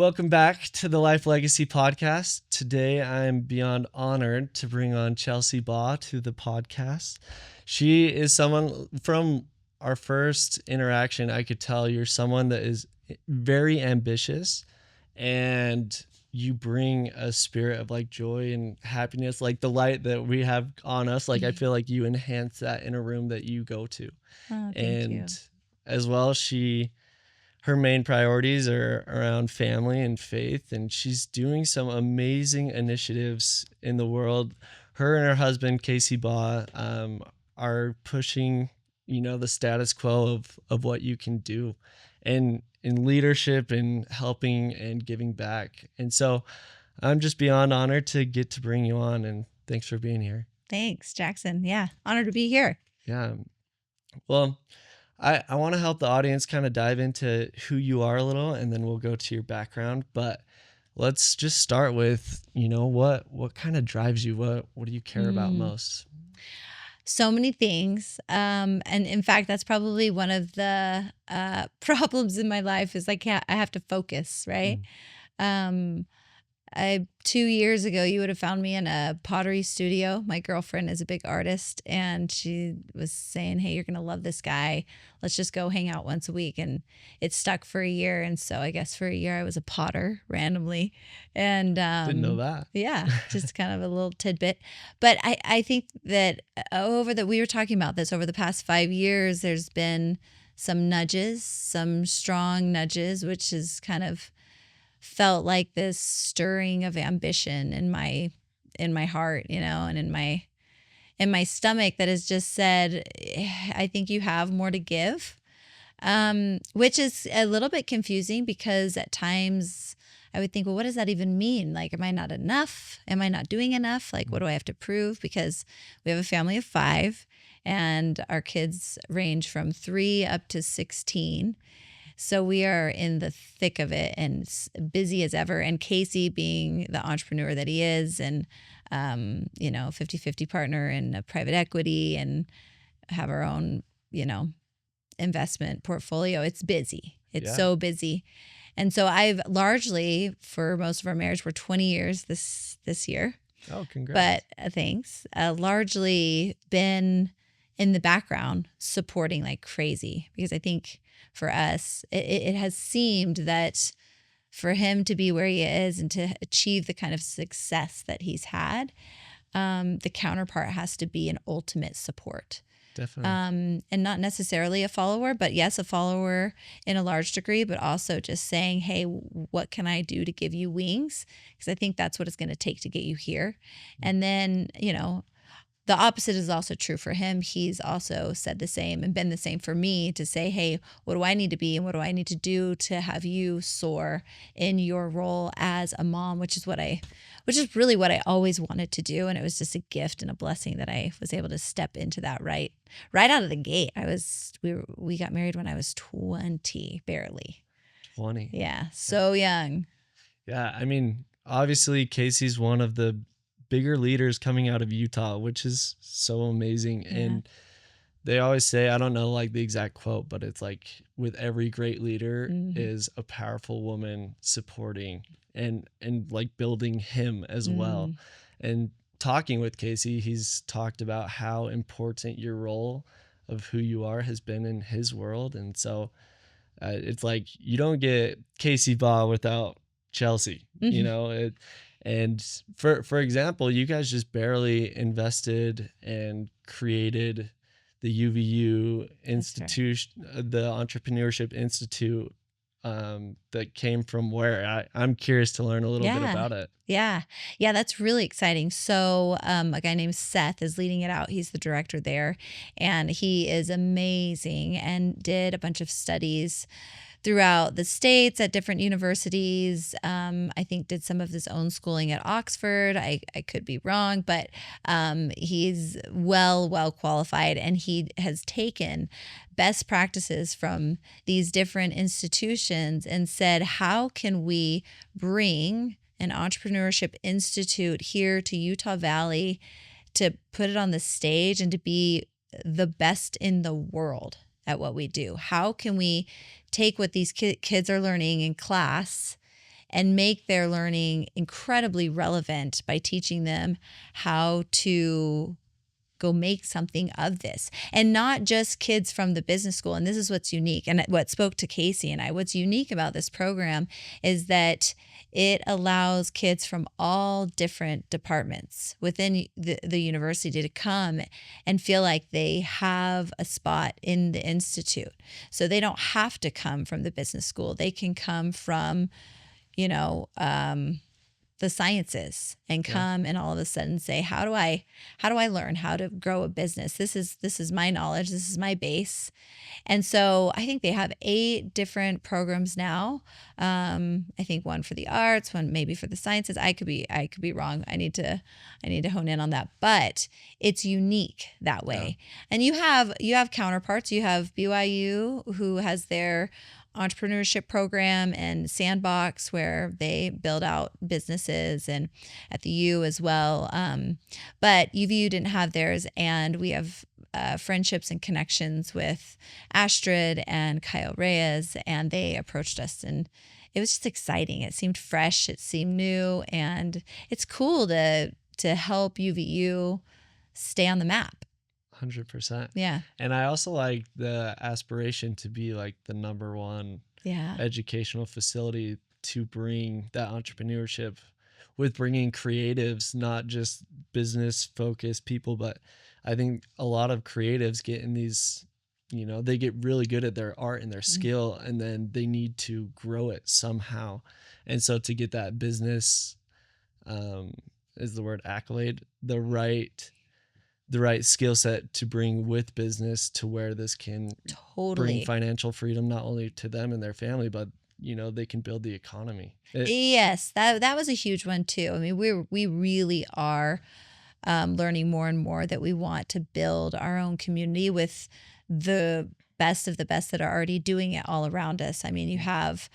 Welcome back to the Life Legacy Podcast. Today, I'm beyond honored to bring on Chelsea Baugh to the podcast. She is someone from our first interaction. I could tell you're someone that is very ambitious, and you bring a spirit of like joy and happiness, like the light that we have on us. Like I feel like you enhance that in a room that you go to. Oh, thank And you. as well, her main priorities are around family and faith, and she's doing some amazing initiatives in the world. Her and her husband, Chelsea Baugh, are pushing, the status quo of what you can do, and in leadership and helping and giving back. And so I'm just beyond honored to get to bring you on, and thanks for being here. Thanks, Jackson. Yeah, honored to be here. Yeah. Well, I want to help the audience kind of dive into who you are a little, and then we'll go to your background. But let's just start with, what kind of drives you? What do you care about most? So many things. And in fact, that's probably one of the problems in my life is I have to focus, right? 2 years ago, you would have found me in a pottery studio. My girlfriend is a big artist, and she was saying, "Hey, you're going to love this guy. Let's just go hang out once a week." And it stuck for a year. And so I guess for a year I was a potter randomly. And Didn't know that. Yeah, just kind of a little tidbit. But I think that we were talking about this over the past 5 years, there's been some nudges, some strong nudges, which is kind of felt like this stirring of ambition in my heart, and in my stomach that has just said, I think you have more to give, which is a little bit confusing because at times I would think, well, what does that even mean? Like, am I not enough? Am I not doing enough? Like, what do I have to prove? Because we have a family of 5 and our kids range from 3 up to 16. So we are in the thick of it and busy as ever. And Casey, being the entrepreneur that he is, and 50-50 partner in a private equity and have our own, investment portfolio. It's busy. It's so busy. And so I've largely, for most of our marriage, we're 20 years this year. Oh, congrats. But thanks. Largely been in the background supporting like crazy, because I think for us, it has seemed that for him to be where he is and to achieve the kind of success that he's had, the counterpart has to be an ultimate support. Definitely. And not necessarily a follower, but yes, a follower in a large degree, but also just saying, hey, what can I do to give you wings? Because I think that's what it's going to take to get you here. And then, the opposite is also true for him. He's also said the same and been the same for me, to say, hey, what do I need to be and what do I need to do to have you soar in your role as a mom, which is really what I always wanted to do. And it was just a gift and a blessing that I was able to step into that right out of the gate. We got married when I was 20, barely. 20. Yeah, so young. Yeah, I mean, obviously Casey's one of the bigger leaders coming out of Utah, which is so amazing. Yeah. And they always say, I don't know like the exact quote, but it's like, with every great leader is a powerful woman supporting and like building him as well. And talking with Casey, he's talked about how important your role of who you are has been in his world. And so it's like, you don't get Chelsea Baugh without Chelsea, and for example, you guys just barely invested and created the UVU Institute, right, the Entrepreneurship Institute, that came from where? I'm curious to learn a little bit about it. Yeah, that's really exciting. So a guy named Seth is leading it out. He's the director there, and he is amazing and did a bunch of studies throughout the States at different universities. I think did some of his own schooling at Oxford. I could be wrong, but he's well qualified, and he has taken best practices from these different institutions and said, how can we bring an entrepreneurship institute here to Utah Valley to put it on the stage and to be the best in the world at what we do? How can we take what these kids are learning in class and make their learning incredibly relevant by teaching them how to go make something of this. And not just kids from the business school. And this is what's unique and what spoke to Casey and I. What's unique about this program is that it allows kids from all different departments within the university to come and feel like they have a spot in the institute. So they don't have to come from the business school. They can come from, the sciences and come and all of a sudden say, how do I learn how to grow a business? This is my knowledge. This is my base. And so I think they have 8 different programs now. I think one for the arts, one maybe for the sciences. I could be wrong. I need to hone in on that, but it's unique that way. And you have counterparts. You have BYU, who has their entrepreneurship program, and Sandbox, where they build out businesses, and at the U as well. But UVU didn't have theirs, and we have friendships and connections with Astrid and Kyle Reyes, and they approached us, and it was just exciting. It seemed fresh, it seemed new, and it's cool to help UVU stay on the map. 100%. Yeah. And I also like the aspiration to be like the number one educational facility to bring that entrepreneurship, with bringing creatives, not just business focused people, but I think a lot of creatives get in these, they get really good at their art and their skill, and then they need to grow it somehow. And so to get that business, is the word accolade, the right skill set to bring with business to where this can bring financial freedom, not only to them and their family, but they can build the economy. Yes, that was a huge one too. I mean, we really are learning more and more that we want to build our own community with the best of the best that are already doing it all around us. I mean, you have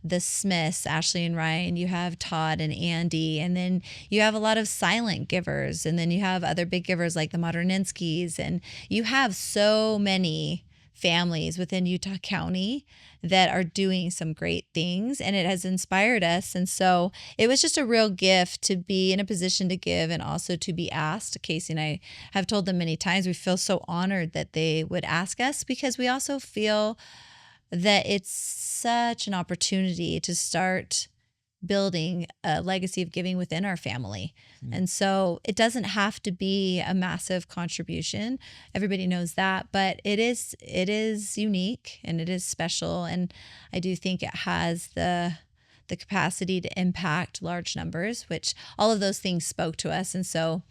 the Smiths, Ashley and Ryan, you have Todd and Andy, and then you have a lot of silent givers, and then you have other big givers like the Modernenskis, and you have so many families within Utah County that are doing some great things, and it has inspired us. And so it was just a real gift to be in a position to give, and also to be asked. Casey and I have told them many times, we feel so honored that they would ask us, because we also feel that it's such an opportunity to start building a legacy of giving within our family. And so it doesn't have to be a massive contribution. Everybody knows that, but it is unique and it is special. And I do think it has the capacity to impact large numbers, which all of those things spoke to us. And so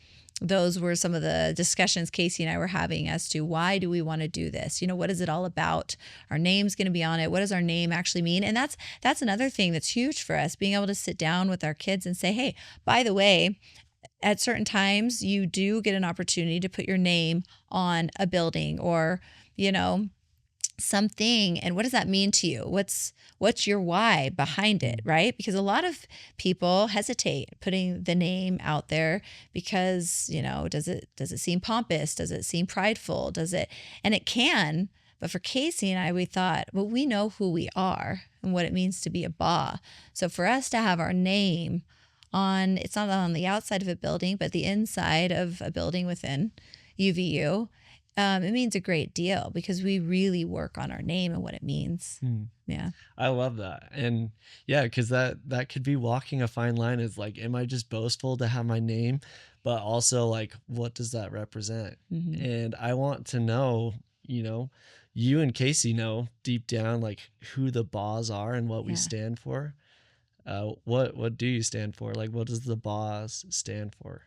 those were some of the discussions Casey and I were having as to why do we want to do this? What is it all about? Our name's going to be on it. What does our name actually mean? And that's another thing that's huge for us, being able to sit down with our kids and say, hey, by the way, at certain times you do get an opportunity to put your name on a building or, something. And what does that mean to you? What's your why behind it, right? Because a lot of people hesitate putting the name out there because, does it seem pompous? Does it seem prideful? And it can, but for Casey and I, we thought, well, we know who we are and what it means to be a Baugh. So for us to have our name on, it's not on the outside of a building, but the inside of a building within UVU, it means a great deal because we really work on our name and what it means. Yeah. I love that. And yeah, because that could be walking a fine line. Is like, am I just boastful to have my name? But also like, what does that represent? And I want to know, you and Casey know deep down, like who the Baughs are and what we stand for. What do you stand for? Like, what does the Baughs stand for?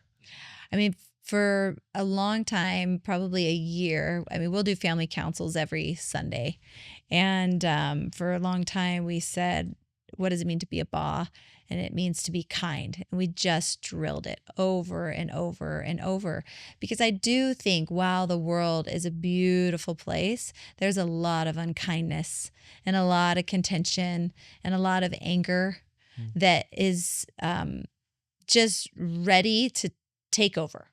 I mean, for a long time, probably a year, we'll do family councils every Sunday. And for a long time, we said, what does it mean to be a Baugh? And it means to be kind. And we just drilled it over and over and over. Because I do think while the world is a beautiful place, there's a lot of unkindness and a lot of contention and a lot of anger that is just ready to take over.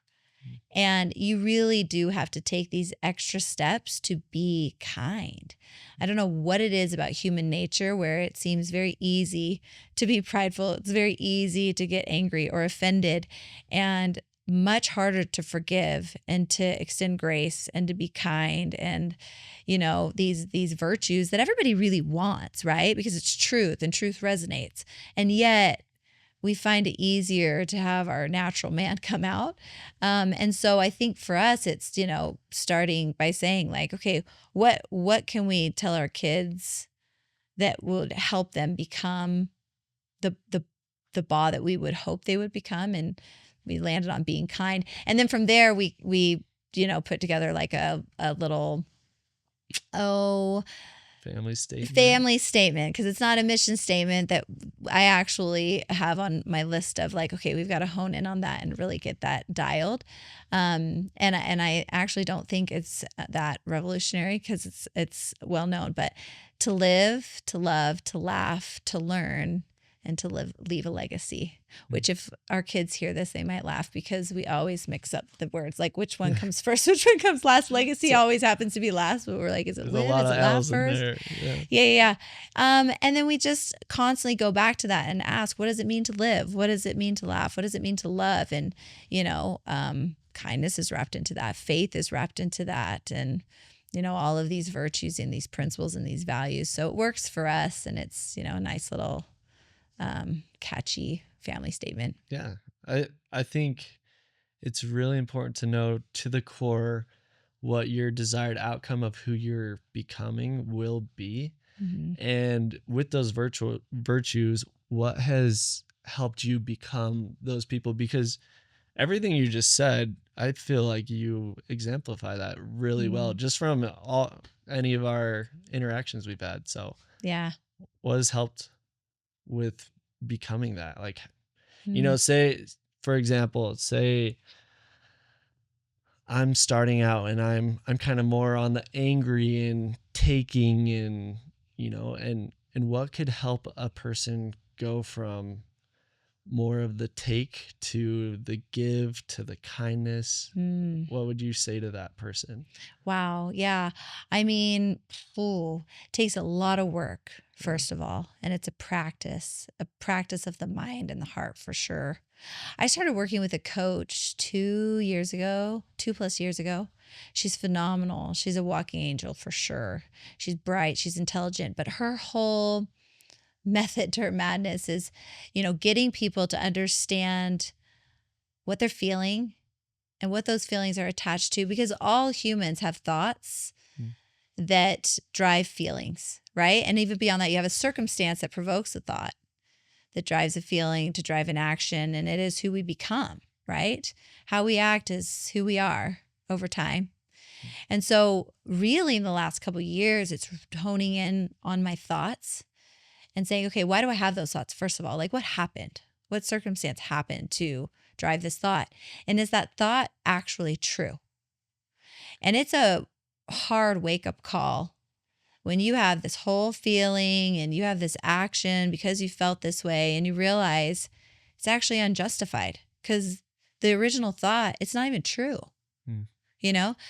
And you really do have to take these extra steps to be kind. I don't know what it is about human nature where it seems very easy to be prideful. It's very easy to get angry or offended, and much harder to forgive and to extend grace and to be kind, and these virtues that everybody really wants, right? Because it's truth and truth resonates. And yet we find it easier to have our natural man come out. And so I think for us, it's, starting by saying like, okay, what can we tell our kids that would help them become the Baugh that we would hope they would become? And we landed on being kind. And then from there, we put together like a little, family statement, because it's not a mission statement that I actually have on my list of like, okay, we've got to hone in on that and really get that dialed. And I actually don't think it's that revolutionary, because it's well known, but to live, to love, to laugh, to learn, and to leave a legacy. Which if our kids hear this, they might laugh, because we always mix up the words. Like, which one comes first? Which one comes last? Legacy always happens to be last, but we're like, is it live? Is it laugh first? Yeah. And then we just constantly go back to that and ask, what does it mean to live? What does it mean to laugh? What does it mean to love? And, kindness is wrapped into that. Faith is wrapped into that. And, all of these virtues and these principles and these values. So it works for us, and it's, a nice little catchy family statement. Yeah. I think it's really important to know to the core what your desired outcome of who you're becoming will be. Mm-hmm. And with those virtues, what has helped you become those people? Because everything you just said, I feel like you exemplify that really well, just from any of our interactions we've had. So yeah, what has helped with becoming that? Like, say, for example, say I'm starting out and I'm kind of more on the angry and taking, and and what could help a person go from more of the take to the give to the kindness? What would you say to that person? Wow. Yeah. I mean, it takes a lot of work, first of all, and it's a practice of the mind and the heart, for sure. I started working with a coach 2+ years ago. She's phenomenal. She's a walking angel, for sure. She's bright, she's intelligent, but her whole method to her madness is, getting people to understand what they're feeling and what those feelings are attached to, because all humans have thoughts that drive feelings, right? And even beyond that, you have a circumstance that provokes a thought, that drives a feeling to drive an action, and it is who we become, right? How we act is who we are over time. And so really in the last couple of years, it's honing in on my thoughts and saying, okay, why do I have those thoughts? First of all, like, what happened? What circumstance happened to drive this thought? And is that thought actually true? And it's a hard wake-up call when you have this whole feeling and you have this action because you felt this way, and you realize it's actually unjustified because the original thought, it's not even true.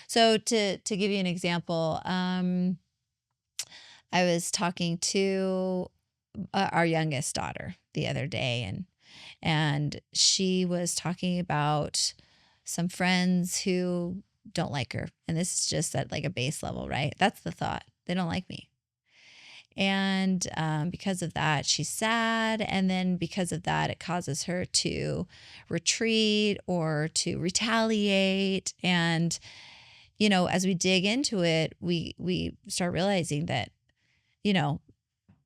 So to give you an example, I was talking to our youngest daughter the other day, and she was talking about some friends who don't like her. And this is just at like a base level, right? That's the thought. They don't like me. And because of that, she's sad. And then because of that, it causes her to retreat or to retaliate. And, as we dig into it, we start realizing that,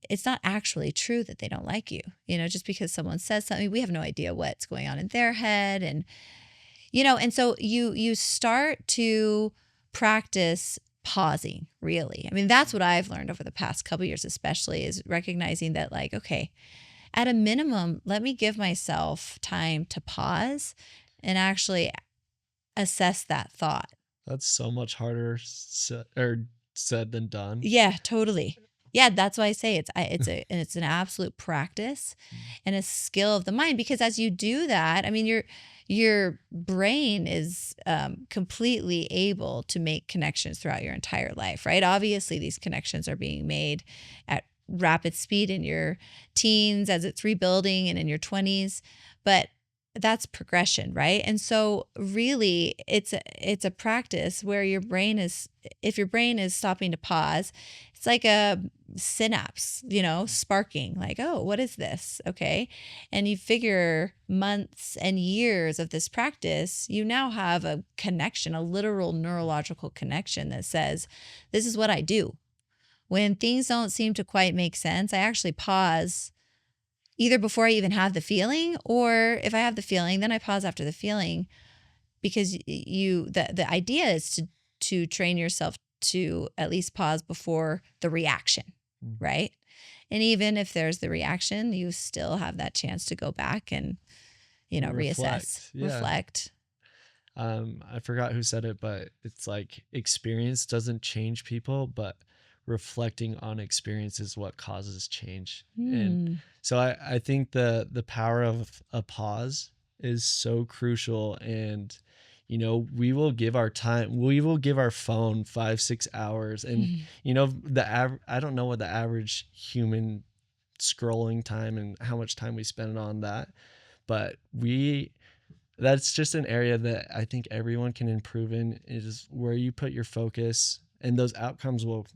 it's not actually true that they don't like you. Just because someone says something, we have no idea what's going on in their head. And, and so you start to practice pausing, really. I mean, that's what I've learned over the past couple of years, especially, is recognizing that, like, okay, at a minimum, let me give myself time to pause and actually assess that thought. That's so much harder said than done. Yeah, totally. Yeah, that's why I say it's an absolute practice and a skill of the mind, because as you do that, I mean, your brain is completely able to make connections throughout your entire life, right? Obviously, these connections are being made at rapid speed in your teens as it's rebuilding and in your 20s, but that's progression, right? And so really it's a practice where your brain is, if your brain is stopping to pause, it's like a synapse, sparking, like, oh, what is this? Okay. And you figure months and years of this practice, you now have a connection, a literal neurological connection that says, this is what I do. When things don't seem to quite make sense, I actually pause either before I even have the feeling, or if I have the feeling, then I pause after the feeling, because the idea is to train yourself to at least pause before the reaction, right? And even if there's the reaction, you still have that chance to go back and, reassess, reflect. I forgot who said it, but it's like experience doesn't change people, but reflecting on experience is what causes change. And so I think the power of a pause is so crucial. And we will give our phone 5-6 hours, and I don't know what the average human scrolling time and how much time we spend on that, but that's just an area that I think everyone can improve in, is where you put your focus, and those outcomes will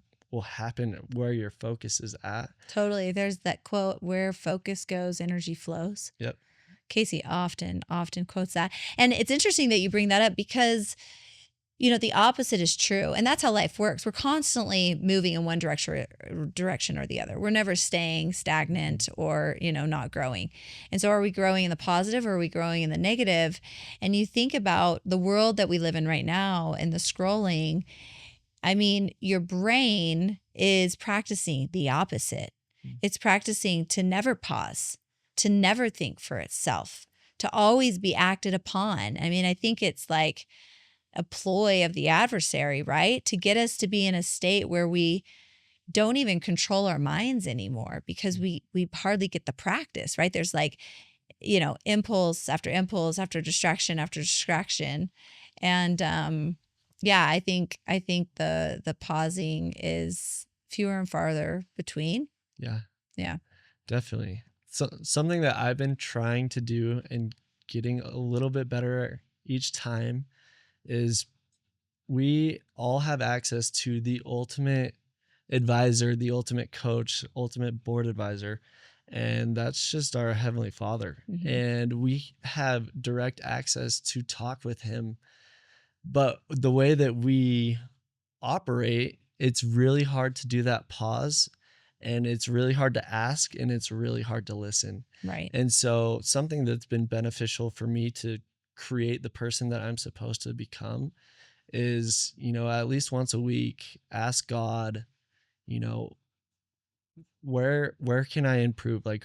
happen where your focus is at. Totally. There's that quote, where focus goes, energy flows. Yep. Casey often quotes that. And it's interesting that you bring that up, because the opposite is true. And that's how life works. We're constantly moving in one direction or the other. We're never staying stagnant or, not growing. And so are we growing in the positive, or are we growing in the negative? And you think about the world that we live in right now and the scrolling. I mean, your brain is practicing the opposite. It's practicing to never pause, to never think for itself, to always be acted upon. I mean, I think it's like a ploy of the adversary, right? To get us to be in a state where we don't even control our minds anymore, because we hardly get the practice, right? There's like, impulse after distraction after distraction. And yeah, I think the pausing is fewer and farther between. Yeah, definitely. So something that I've been trying to do and getting a little bit better each time is, we all have access to the ultimate advisor, the ultimate coach, ultimate board advisor, and that's just our Heavenly Father. And we have direct access to talk with him. But the way that we operate, it's really hard to do that pause, and it's really hard to ask, and it's really hard to listen. Right. And so something that's been beneficial for me to create the person that I'm supposed to become is, at least once a week, ask God, where can I improve? Like,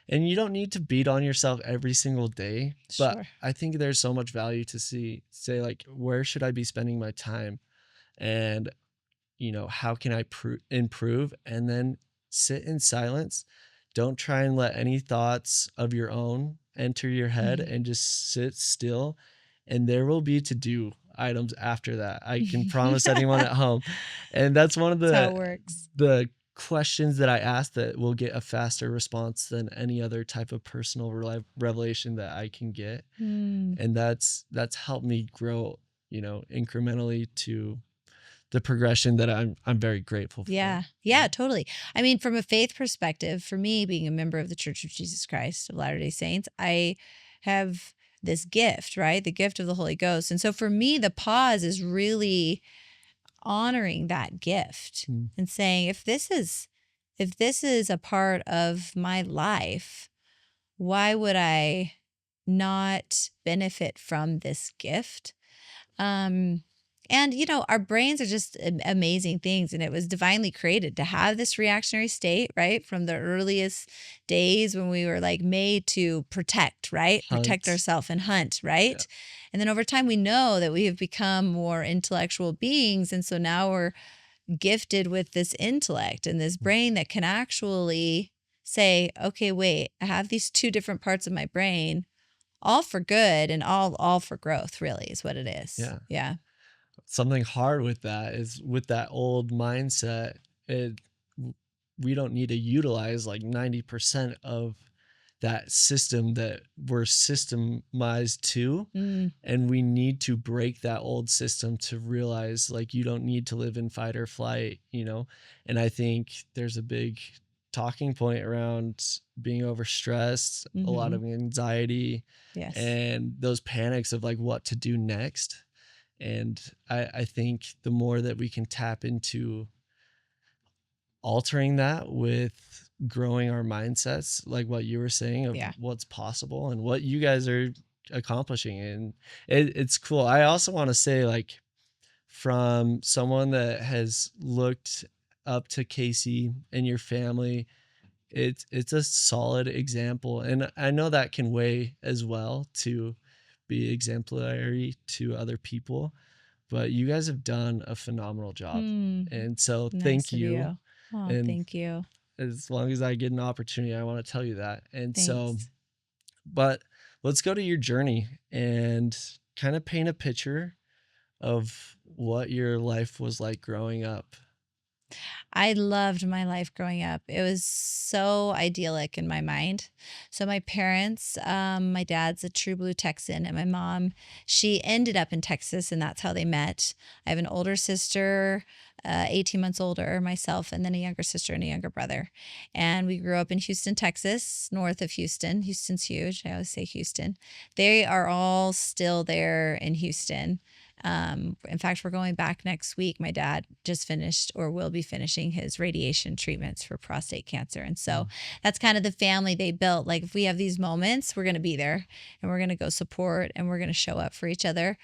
and you don't need to beat on yourself every single day, but Sure. I think there's so much value to say like, where should I be spending my time? And, how can I improve? And then sit in silence. Don't try and let any thoughts of your own enter your head, and just sit still. And there will be to-do items after that. I can promise anyone at home. And that's one of That's how it works. the questions that I ask that will get a faster response than any other type of personal revelation that I can get. And that's helped me grow, incrementally to the progression that I'm very grateful for. Yeah, totally. I mean, from a faith perspective, for me, being a member of the Church of Jesus Christ of Latter-day Saints, I have this gift, right? The gift of the Holy Ghost. And so for me, the pause is really honoring that gift and saying, if this is a part of my life, why would I not benefit from this gift? And, our brains are just amazing things. And it was divinely created to have this reactionary state, right? From the earliest days when we were like made to protect, right? Protect ourselves and hunt, right? Yeah. And then over time, we know that we have become more intellectual beings. And so now we're gifted with this intellect and this brain that can actually say, okay, wait, I have these two different parts of my brain, all for good and all for growth, really is what it is. Yeah. Yeah. Something hard with that is with that old mindset, we don't need to utilize like 90% of that system that we're systemized to. And we need to break that old system to realize like you don't need to live in fight or flight, And I think there's a big talking point around being overstressed, a lot of anxiety, Yes. and those panics of like what to do next. And I think the more that we can tap into altering that with growing our mindsets, like what you were saying of what's possible and what you guys are accomplishing. And it's cool. I also want to say, like, from someone that has looked up to Casey and your family, it's a solid example. And I know that can weigh as well to be exemplary to other people, but you guys have done a phenomenal job. And so thank you. Oh, and thank you. As long as I get an opportunity, I want to tell you that. And Thanks. so, but let's go to your journey and kind of paint a picture of what your life was like growing up. I loved my life growing up. It was so idyllic in my mind. So my parents, my dad's a true blue Texan, and my mom, she ended up in Texas, and that's how they met. I have an older sister, 18 months older, myself, and then a younger sister and a younger brother. And we grew up in Houston, Texas, north of Houston. Houston's huge. I always say Houston. They are all still there in Houston. In fact, we're going back next week. My dad just finished or will be finishing his radiation treatments for prostate cancer. And so that's kind of the family they built. Like, if we have these moments, we're going to be there and we're going to go support and we're going to show up for each other.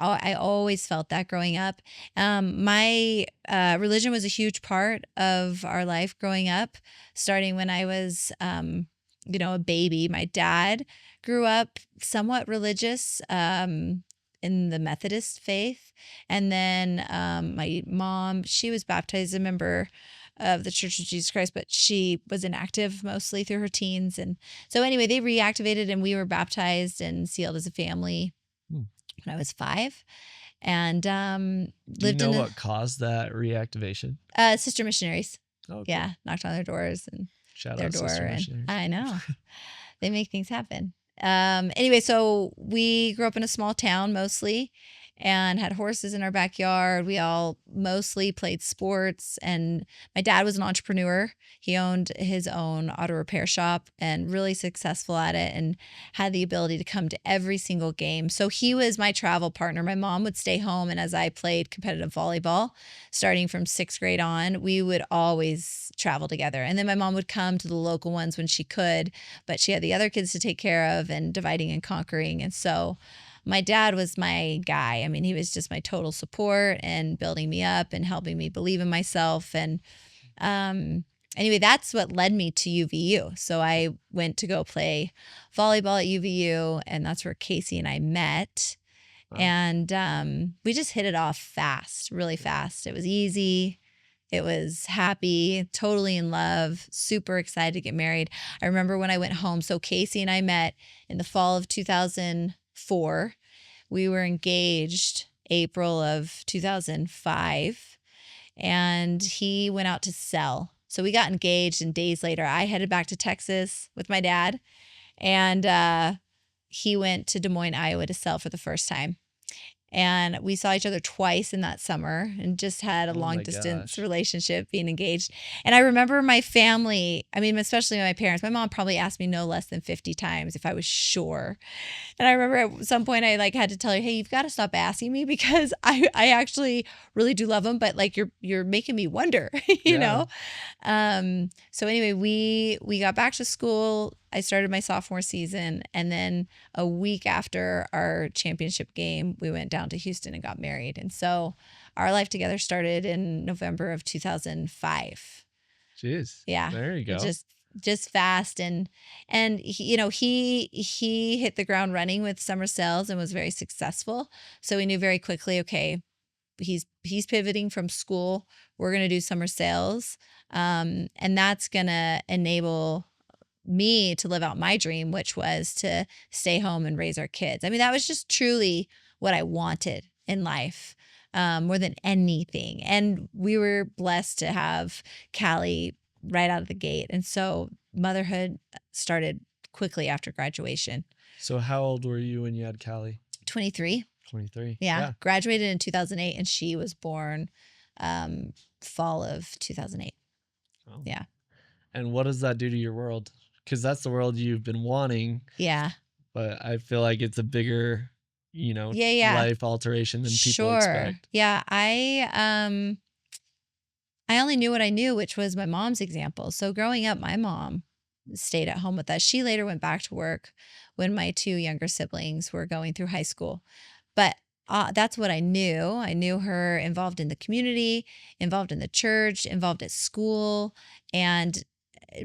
I always felt that growing up. My religion was a huge part of our life growing up, starting when I was, a baby. My dad grew up somewhat religious, in the Methodist faith. And then my mom, she was baptized a member of the Church of Jesus Christ, but she was inactive mostly through her teens. And so anyway, they reactivated and we were baptized and sealed as a family when I was 5. And lived in what caused that reactivation? Sister missionaries. Oh, cool. Yeah, knocked on their doors and Shout their out door. Sister missionaries. I know. They make things happen. Anyway, so we grew up in a small town mostly and had horses in our backyard. We all mostly played sports, and my dad was an entrepreneur. He owned his own auto repair shop and really successful at it and had the ability to come to every single game. So he was my travel partner. My mom would stay home, and as I played competitive volleyball, starting from 6th grade on, we would always travel together. And then my mom would come to the local ones when she could, but she had the other kids to take care of and dividing and conquering. And so my dad was my guy. I mean, he was just my total support and building me up and helping me believe in myself. And anyway, that's what led me to UVU. So I went to go play volleyball at UVU, and that's where Casey and I met. Wow. And we just hit it off fast, really fast. It was easy. It was happy, totally in love, super excited to get married. I remember when I went home. So Casey and I met in the fall of 2004. We were engaged April of 2005, and he went out to sell. So we got engaged, and days later, I headed back to Texas with my dad, and he went to Des Moines, Iowa to sell for the first time. And we saw each other twice in that summer and just had a long distance relationship, being engaged. And I remember my family, I mean, especially my parents, my mom probably asked me no less than 50 times if I was sure. And I remember at some point I had to tell her, hey, you've got to stop asking me because I actually really do love him, but like you're making me wonder, you know? So anyway, we got back to school. I started my sophomore season, and then a week after our championship game, we went down to Houston and got married. And so our life together started in November of 2005. Jeez. Yeah. There you go. Just fast. And he hit the ground running with summer sales and was very successful. So we knew very quickly, okay, he's pivoting from school. We're going to do summer sales. And that's going to enable me to live out my dream, which was to stay home and raise our kids. I mean, that was just truly what I wanted in life, more than anything. And we were blessed to have Callie right out of the gate. And so motherhood started quickly after graduation. So how old were you when you had Callie? 23. 23. Yeah. Graduated in 2008 and she was born fall of 2008. Oh. Yeah. And what does that do to your world? Because that's the world you've been wanting. Yeah. But I feel like it's a bigger, life alteration than people expect. Yeah. I only knew what I knew, which was my mom's example. So growing up, my mom stayed at home with us. She later went back to work when my two younger siblings were going through high school. But that's what I knew. I knew her involved in the community, involved in the church, involved at school, and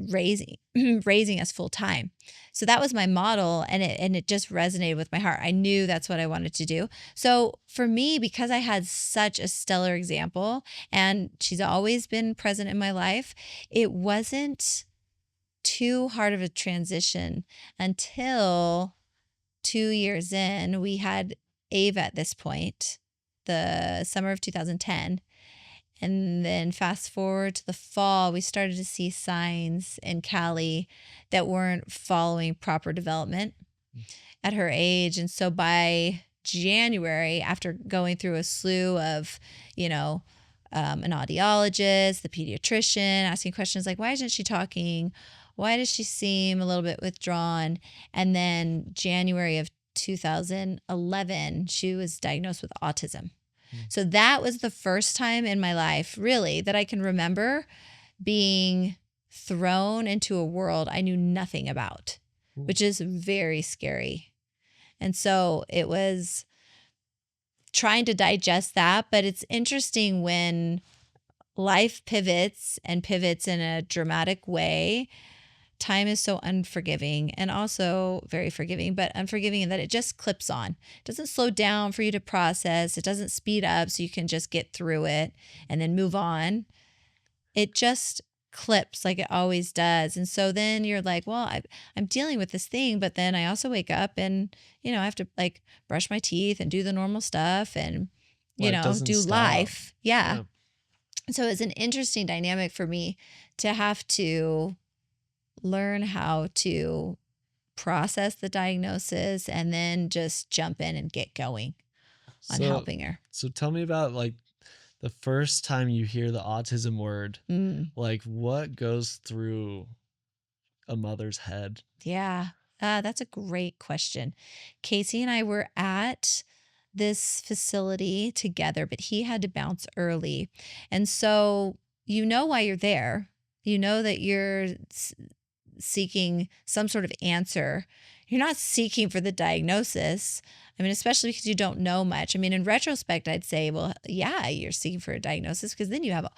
raising us full time. So that was my model, and it just resonated with my heart. I knew that's what I wanted to do. So for me, because I had such a stellar example, and she's always been present in my life, it wasn't too hard of a transition until 2 years in. We had Ava at this point, the summer of 2010. And then fast forward to the fall, we started to see signs in Callie that weren't following proper development at her age. And so by January, after going through a slew of, an audiologist, the pediatrician, asking questions like, why isn't she talking? Why does she seem a little bit withdrawn? And then January of 2011, she was diagnosed with autism. So that was the first time in my life, really, that I can remember being thrown into a world I knew nothing about, which is very scary. And so it was trying to digest that. But it's interesting when life pivots and pivots in a dramatic way. Time is so unforgiving and also very forgiving, but unforgiving in that it just clips on. It doesn't slow down for you to process. It doesn't speed up so you can just get through it and then move on. It just clips like it always does. And so then you're like, well, I'm dealing with this thing, but then I also wake up and, I have to like brush my teeth and do the normal stuff and, do stop. Life. Yeah. So it's an interesting dynamic for me to have to learn how to process the diagnosis and then just jump in and get going on helping her. So tell me about like the first time you hear the autism word, like what goes through a mother's head? Yeah, that's a great question. Casey and I were at this facility together, but he had to bounce early. And so why you're there. You know that you're seeking some sort of answer. You're not seeking for the diagnosis. I mean, especially because you don't know much. I mean, in retrospect, I'd say, well, yeah, you're seeking for a diagnosis because then you have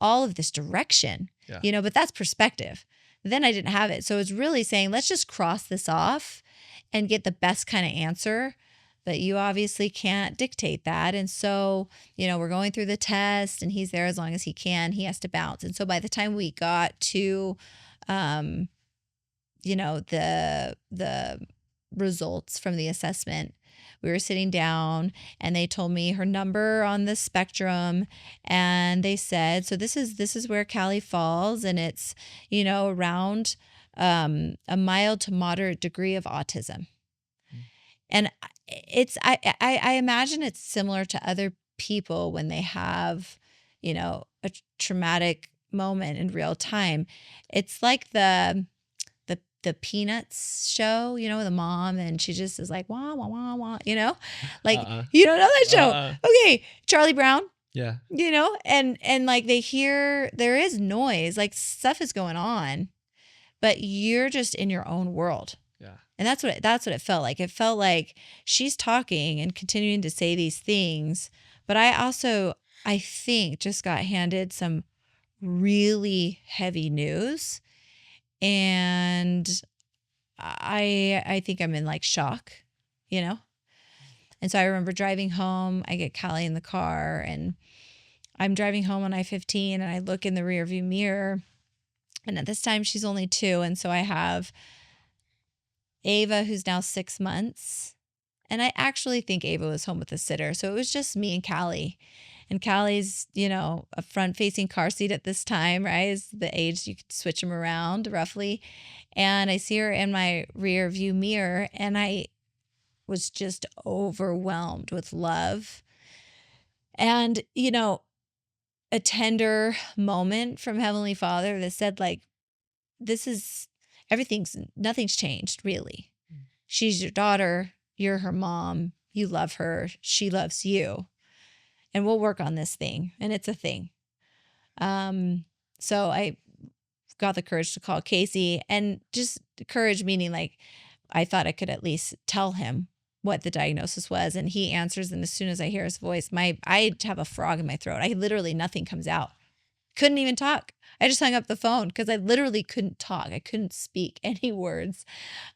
all of this direction, but that's perspective. Then I didn't have it. So it's really saying, let's just cross this off and get the best kind of answer. But you obviously can't dictate that. And so, we're going through the test and he's there as long as he can. He has to bounce. And so by the time we got to the results from the assessment, we were sitting down and they told me her number on the spectrum. And they said, so this is where Callie falls. And it's, around a mild to moderate degree of autism. And I imagine it's similar to other people when they have, a traumatic moment in real time. It's like the Peanuts show, the mom, and she just is like, wah, wah, wah, wah, like, you don't know that show. Okay. Charlie Brown. Yeah. And like they hear, there is noise, like stuff is going on, but you're just in your own world. Yeah. And that's what it felt like. It felt like she's talking and continuing to say these things, but I think just got handed some really heavy news. And I think I'm in like shock, And so I remember driving home. I get Callie in the car, and I'm driving home on I-15, and I look in the rearview mirror. And at this time, she's only 2. And so I have Ava, who's now 6 months. And I actually think Ava was home with a sitter. So it was just me and Callie. And Callie's, a front-facing car seat at this time, right? Is the age you could switch them around roughly. And I see her in my rear view mirror, and I was just overwhelmed with love. And, a tender moment from Heavenly Father that said, like, nothing's changed, really. She's your daughter. You're her mom. You love her. She loves you. And we'll work on this thing. And it's a thing. So I got the courage to call Casey, and just courage meaning like I thought I could at least tell him what the diagnosis was. And he answers. And as soon as I hear his voice, I have a frog in my throat. Nothing comes out. Couldn't even talk. I just hung up the phone because I literally couldn't talk. I couldn't speak any words.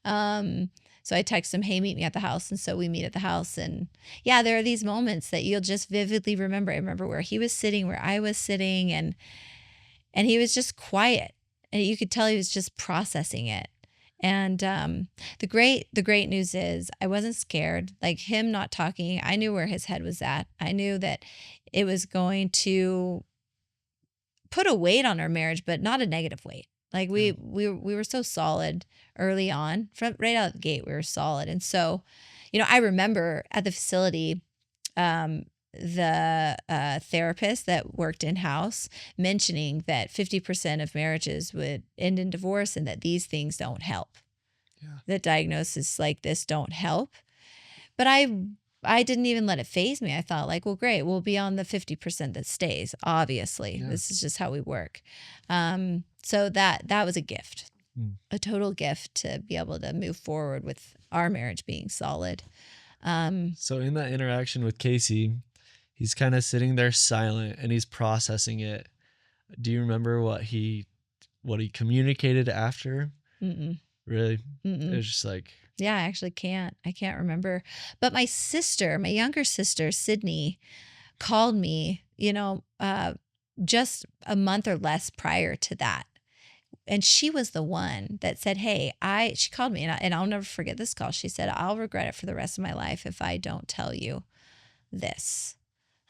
So I text him, hey, meet me at the house. And so we meet at the house. And yeah, there are these moments that you'll just vividly remember. I remember where he was sitting, where I was sitting, and he was just quiet. And you could tell he was just processing it. And the great news is I wasn't scared. Like him not talking, I knew where his head was at. I knew that it was going to put a weight on our marriage, but not a negative weight. Like we were so solid early on, right out of the gate, we were solid. And so, I remember at the facility, the therapist that worked in-house mentioning that 50% of marriages would end in divorce, and that these things don't help. Yeah. That diagnoses like this don't help. But I didn't even let it faze me. I thought like, well, great. We'll be on the 50% that stays. Obviously, yeah. This is just how we work. So that was a gift, a total gift to be able to move forward with our marriage being solid. So in that interaction with Casey, he's kind of sitting there silent and he's processing it. Do you remember what he communicated after? Mm-mm. Really? Mm-mm. It was just like... Yeah, I actually can't. I can't remember. But my younger sister, Sydney, called me, just a month or less prior to that. And she was the one that said, hey, she called me, and I'll never forget this call. She said, I'll regret it for the rest of my life if I don't tell you this.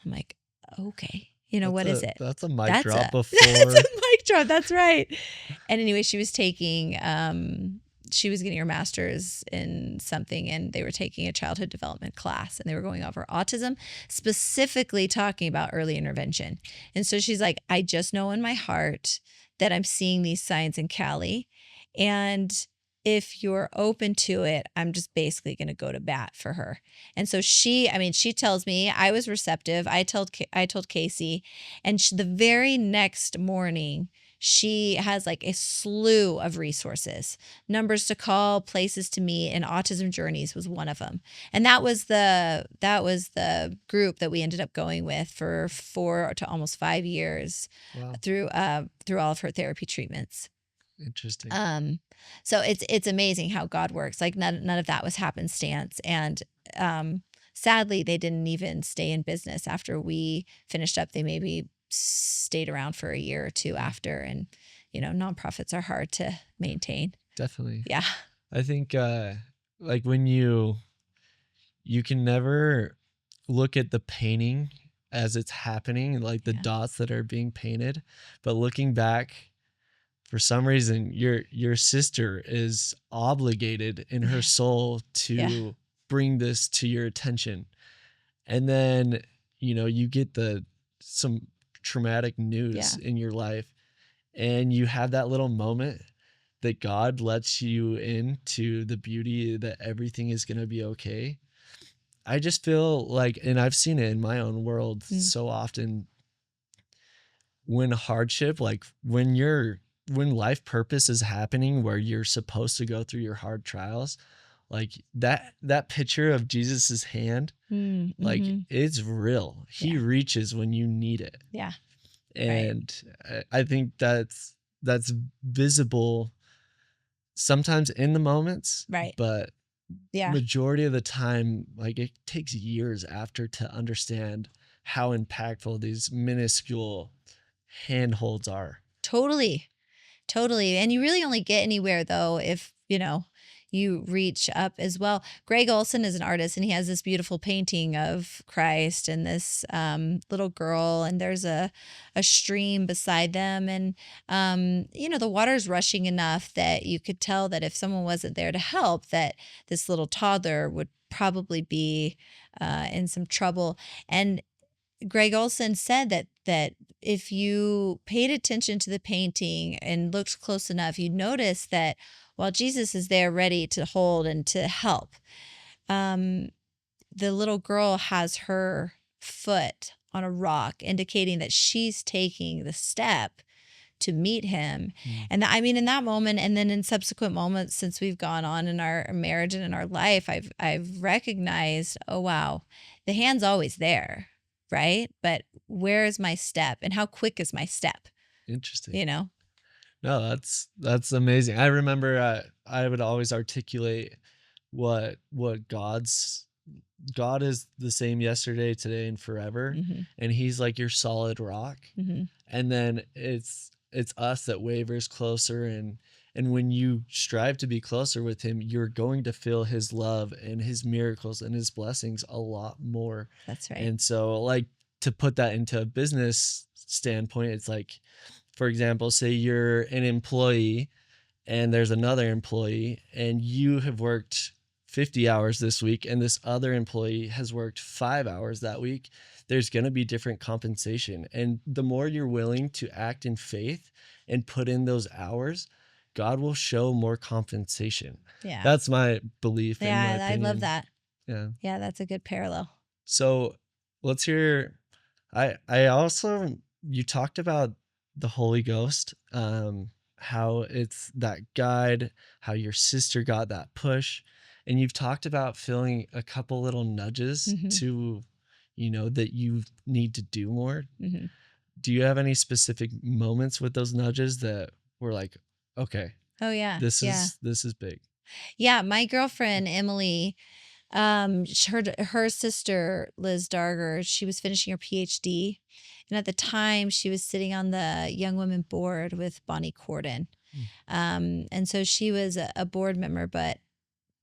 I'm like, okay. What is it? That's a mic drop before. That's a mic drop. That's right. And anyway, she was taking... she was getting her master's in something, and they were taking a childhood development class, and they were going over autism, specifically talking about early intervention. And so she's like, I just know in my heart that I'm seeing these signs in Callie. And if you're open to it, I'm just basically going to go to bat for her. And so she tells me I was receptive. I told Casey, and the very next morning, she has like a slew of resources, numbers to call, places to meet, and Autism Journeys was one of them. And that was the group that we ended up going with for 4 to almost 5 years. Wow. through all of her therapy treatments. Interesting. So it's amazing how God works. Like none of that was happenstance. And sadly, they didn't even stay in business after we finished up. They maybe stayed around for a year or two after, and nonprofits are hard to maintain. Definitely. Yeah. I think like when you can never look at the painting as it's happening, like the dots that are being painted, but looking back, for some reason your sister is obligated in her soul to bring this to your attention. And then you get some traumatic news in your life, and you have that little moment that God lets you into the beauty that everything is going to be okay. I just feel like, and I've seen it in my own world so often, when hardship, like when life purpose is happening, where you're supposed to go through your hard trials, like that picture of Jesus's hand, like it's real. He reaches when you need it. Yeah. And I think that's visible sometimes in the moments, right? But Yeah. majority of the time, like it takes years after to understand how impactful these minuscule handholds are. Totally. Totally. And you really only get anywhere though if, you reach up as well. Greg Olson is an artist and he has this beautiful painting of Christ and this little girl, and there's a stream beside them. And, the water's rushing enough that you could tell that if someone wasn't there to help, that this little toddler would probably be in some trouble. And Greg Olson said that if you paid attention to the painting and looked close enough, you'd notice that while Jesus is there ready to hold and to help, the little girl has her foot on a rock, indicating that she's taking the step to meet him. And I mean, in that moment, and then in subsequent moments since we've gone on in our marriage and in our life, I've recognized, oh wow, the hand's always there, right? But where is my step, and how quick is my step? Interesting. No, that's amazing. I remember I would always articulate what God is the same yesterday, today, and forever, and He's like your solid rock. And then it's us that wavers closer, and when you strive to be closer with Him, you're going to feel His love and His miracles and His blessings a lot more. That's right. And so, like, to put that into a business standpoint, it's like, for example, say you're an employee and there's another employee and you have worked 50 hours this week and this other employee has worked 5 hours that week. There's going to be different compensation. And the more you're willing to act in faith and put in those hours, God will show more compensation. Yeah. That's my belief. Yeah, I love that. Yeah. Yeah, that's a good parallel. So let's hear, I also, you talked about the Holy Ghost, how it's that guide, how your sister got that push. And you've talked about feeling a couple little nudges to, that you need to do more. Do you have any specific moments with those nudges that were like, okay, oh yeah, this is big? Yeah. My girlfriend, Emily, her sister, Liz Darger, she was finishing her PhD. And at the time she was sitting on the Young Women board with Bonnie Cordon. And so she was a board member, but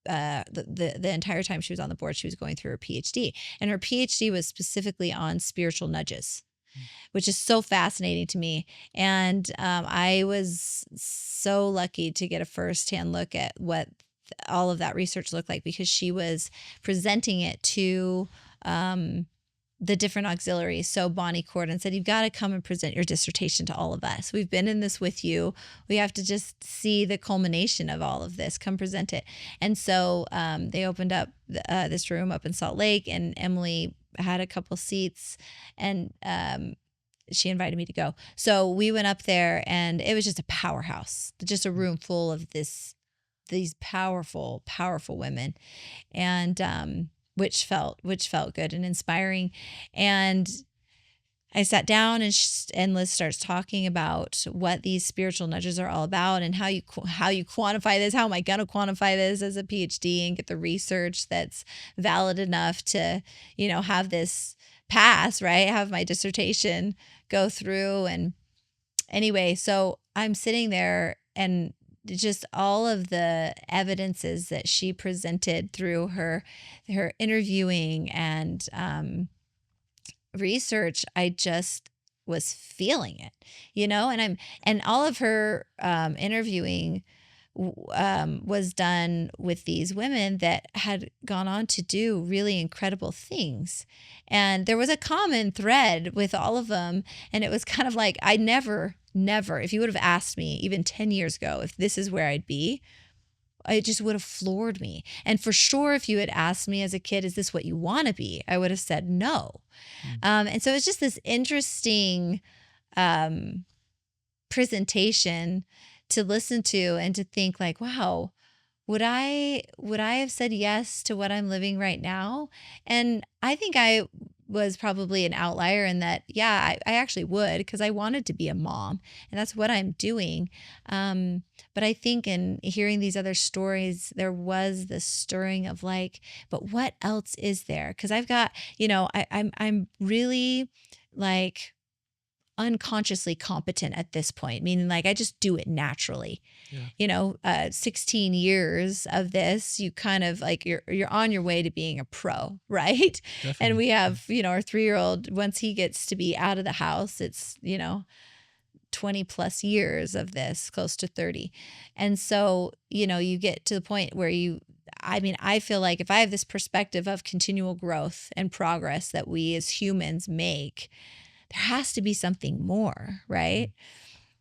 the entire time she was on the board, she was going through her PhD, and her PhD was specifically on spiritual nudges, which is so fascinating to me. And I was so lucky to get a firsthand look at what all of that research looked like, because she was presenting it to the different auxiliaries. So Bonnie Cordon said, you've got to come and present your dissertation to all of us. We've been in this with you. We have to just see the culmination of all of this. Come present it. And so they opened up this room up in Salt Lake, and Emily had a couple seats, and she invited me to go. So we went up there, and it was just a powerhouse, just a room full of these powerful, powerful women. And which felt good and inspiring. And I sat down, and Liz starts talking about what these spiritual nudges are all about, and how you quantify this. How am I going to quantify this as a PhD and get the research that's valid enough to, have this pass, right? Have my dissertation go through. And anyway, so I'm sitting there, and just all of the evidences that she presented through her interviewing and research, I just was feeling it, and all of her interviewing was done with these women that had gone on to do really incredible things. And there was a common thread with all of them. And it was kind of like, I never, if you would have asked me even 10 years ago if this is where I'd be, it just would have floored me. And for sure, if you had asked me as a kid, is this what you want to be? I would have said no. And so it's just this interesting presentation to listen to, and to think like, wow, would I have said yes to what I'm living right now? And I think I was probably an outlier in that, yeah, I actually would, because I wanted to be a mom and that's what I'm doing. But I think in hearing these other stories, there was this stirring of like, but what else is there? Because I've got, I'm really like unconsciously competent at this point, meaning like I just do it naturally. Yeah. 16 years of this, you kind of like you're on your way to being a pro, right? Definitely. And we have, our 3-year-old, once he gets to be out of the house, it's, 20 plus years of this, close to 30. And so, you get to the point where I feel like if I have this perspective of continual growth and progress that we as humans make, there has to be something more, right?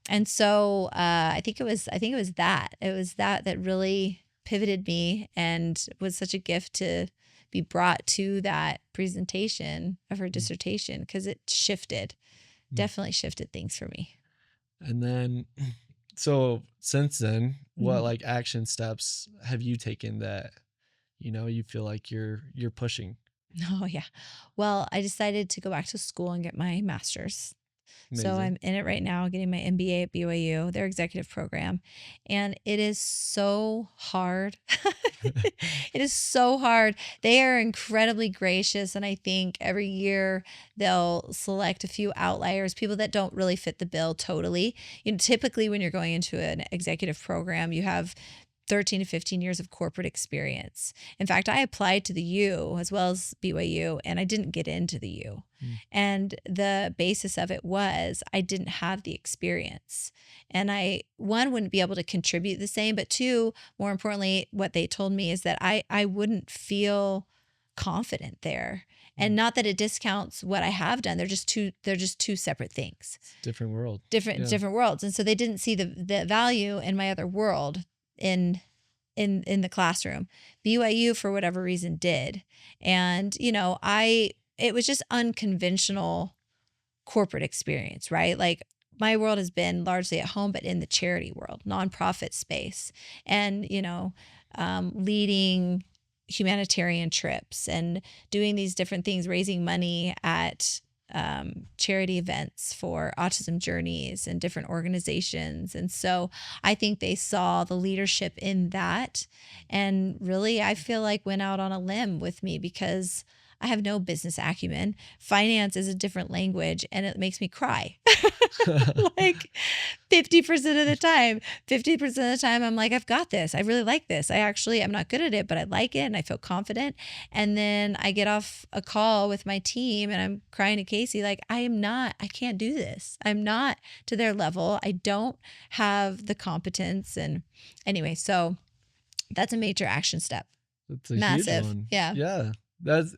And so I think it was that really pivoted me and was such a gift to be brought to that presentation of her dissertation, because it definitely shifted things for me. And then, so since then, what like action steps have you taken that, you feel like you're pushing? Oh, yeah. Well, I decided to go back to school and get my master's. Amazing. So I'm in it right now, getting my MBA at BYU, their executive program. And it is so hard. It is so hard. They are incredibly gracious. And I think every year they'll select a few outliers, people that don't really fit the bill totally. Typically when you're going into an executive program, you have 13 to 15 years of corporate experience. In fact, I applied to the U as well as BYU, and I didn't get into the U. And the basis of it was I didn't have the experience. And one, wouldn't be able to contribute the same, but two, more importantly, what they told me is that I wouldn't feel confident there. And not that it discounts what I have done. They're just two separate things. Different world. Different worlds. And so they didn't see the value in my other world in the classroom. BYU, for whatever reason, did. And, it was just unconventional corporate experience, right? Like my world has been largely at home, but in the charity world, nonprofit space, and, leading humanitarian trips and doing these different things, raising money at charity events for autism journeys and different organizations. And so I think they saw the leadership in that, and really, I feel like went out on a limb with me because I have no business acumen. Finance is a different language and it makes me cry. Like 50% of the time, 50% of the time, I'm like, I've got this. I really like this. I'm not good at it, but I like it and I feel confident. And then I get off a call with my team and I'm crying to Casey, like, I can't do this. I'm not to their level. I don't have the competence. And anyway, so that's a major action step. That's a massive huge one. Yeah. Yeah.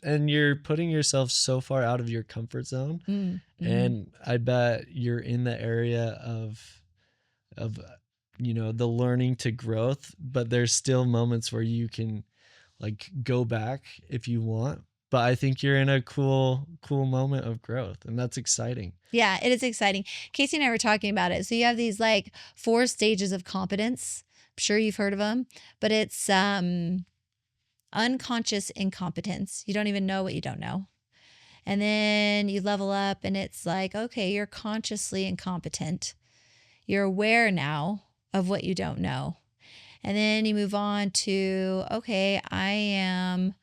And you're putting yourself so far out of your comfort zone. And I bet you're in the area of the learning to growth, but there's still moments where you can like go back if you want. But I think you're in a cool moment of growth, and that's exciting. Yeah, it is exciting. Casey and I were talking about it. So you have these like 4 stages of competence. I'm sure you've heard of them, but it's unconscious incompetence. You don't even know what you don't know. And then you level up and it's like, okay, you're consciously incompetent. You're aware now of what you don't know. And then you move on to, okay, I am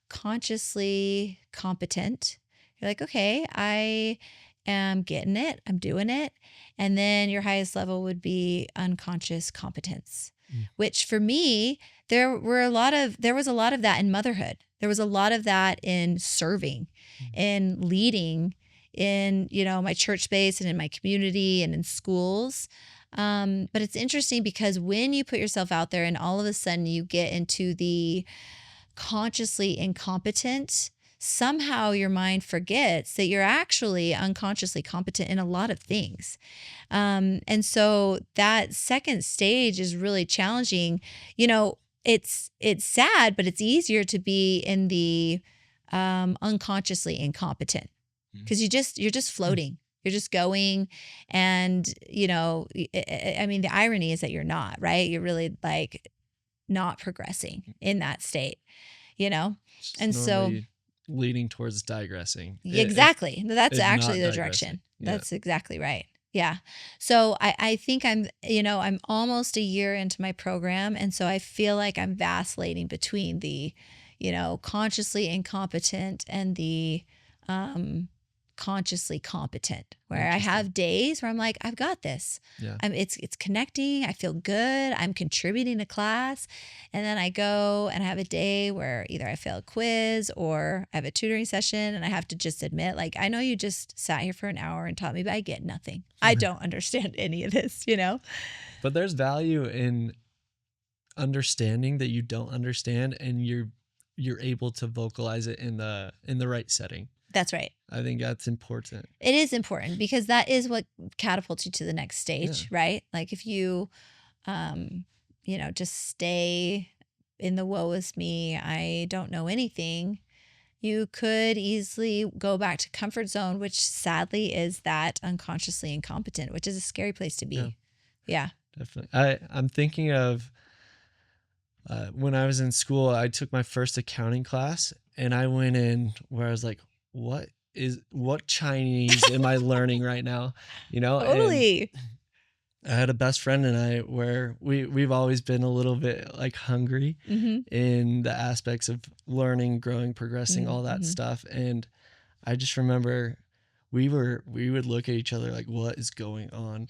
consciously competent. You're like, okay, I am getting it. I'm doing it. And then your highest level would be unconscious competence, which for me, there was a lot of that in motherhood. There was a lot of that in serving, in leading, in, my church space and in my community and in schools. But it's interesting because when you put yourself out there and all of a sudden you get into the consciously incompetent, somehow your mind forgets that you're actually unconsciously competent in a lot of things. And so that second stage is really challenging. It's sad, but it's easier to be in the unconsciously incompetent because you're just floating. You're just going. And, the irony is that you're not, right? You're really like not progressing in that state, And so leading towards digressing. Exactly. That's if actually not the digressing. direction. Yeah. That's exactly right. Yeah. So I think I'm almost a year into my program. And so I feel like I'm vacillating between the, consciously incompetent and the consciously competent, where I have days where I'm like, I've got this. Yeah. It's connecting. I feel good. I'm contributing to class. And then I go and I have a day where either I fail a quiz or I have a tutoring session and I have to just admit, like, I know you just sat here for an hour and taught me, but I get nothing. I don't understand any of this, But there's value in understanding that you don't understand, and you're able to vocalize it in the right setting. That's right. I think that's important. It is important because that is what catapults you to the next stage, right? Like if you, just stay in the woe is me, I don't know anything, you could easily go back to comfort zone, which sadly is that unconsciously incompetent, which is a scary place to be. Yeah. Definitely. I'm thinking of when I was in school, I took my first accounting class and I went in where I was like, what Chinese am I learning right now? Totally. And I had a best friend and I where we've always been a little bit like hungry in the aspects of learning, growing, progressing, all that stuff. And I just remember we would look at each other like, what is going on?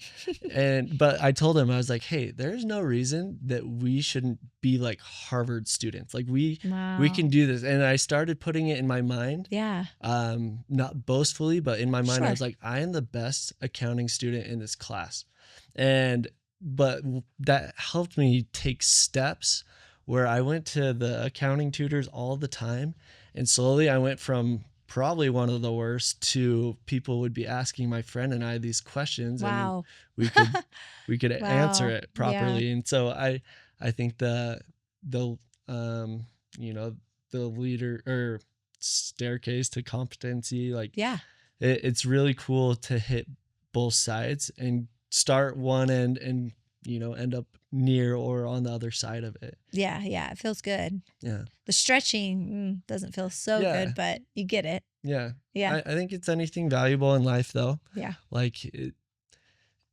But I told him, I was like, hey, there's no reason that we shouldn't be like Harvard students. Like we can do this. And I started putting it in my mind. Yeah. Not boastfully, but in my mind, Sure. I was like, I am the best accounting student in this class. But that helped me take steps where I went to the accounting tutors all the time. And slowly I went from probably one of the worst to people would be asking my friend and I these questions. Wow. And we could Wow. answer it properly. Yeah. And so I think the leader or staircase to competency, like it's really cool to hit both sides and start one end and end up near or on the other side of it. Yeah. It feels good. Yeah. The stretching doesn't feel so good, but you get it. Yeah. Yeah. I think it's anything valuable in life though. Yeah. Like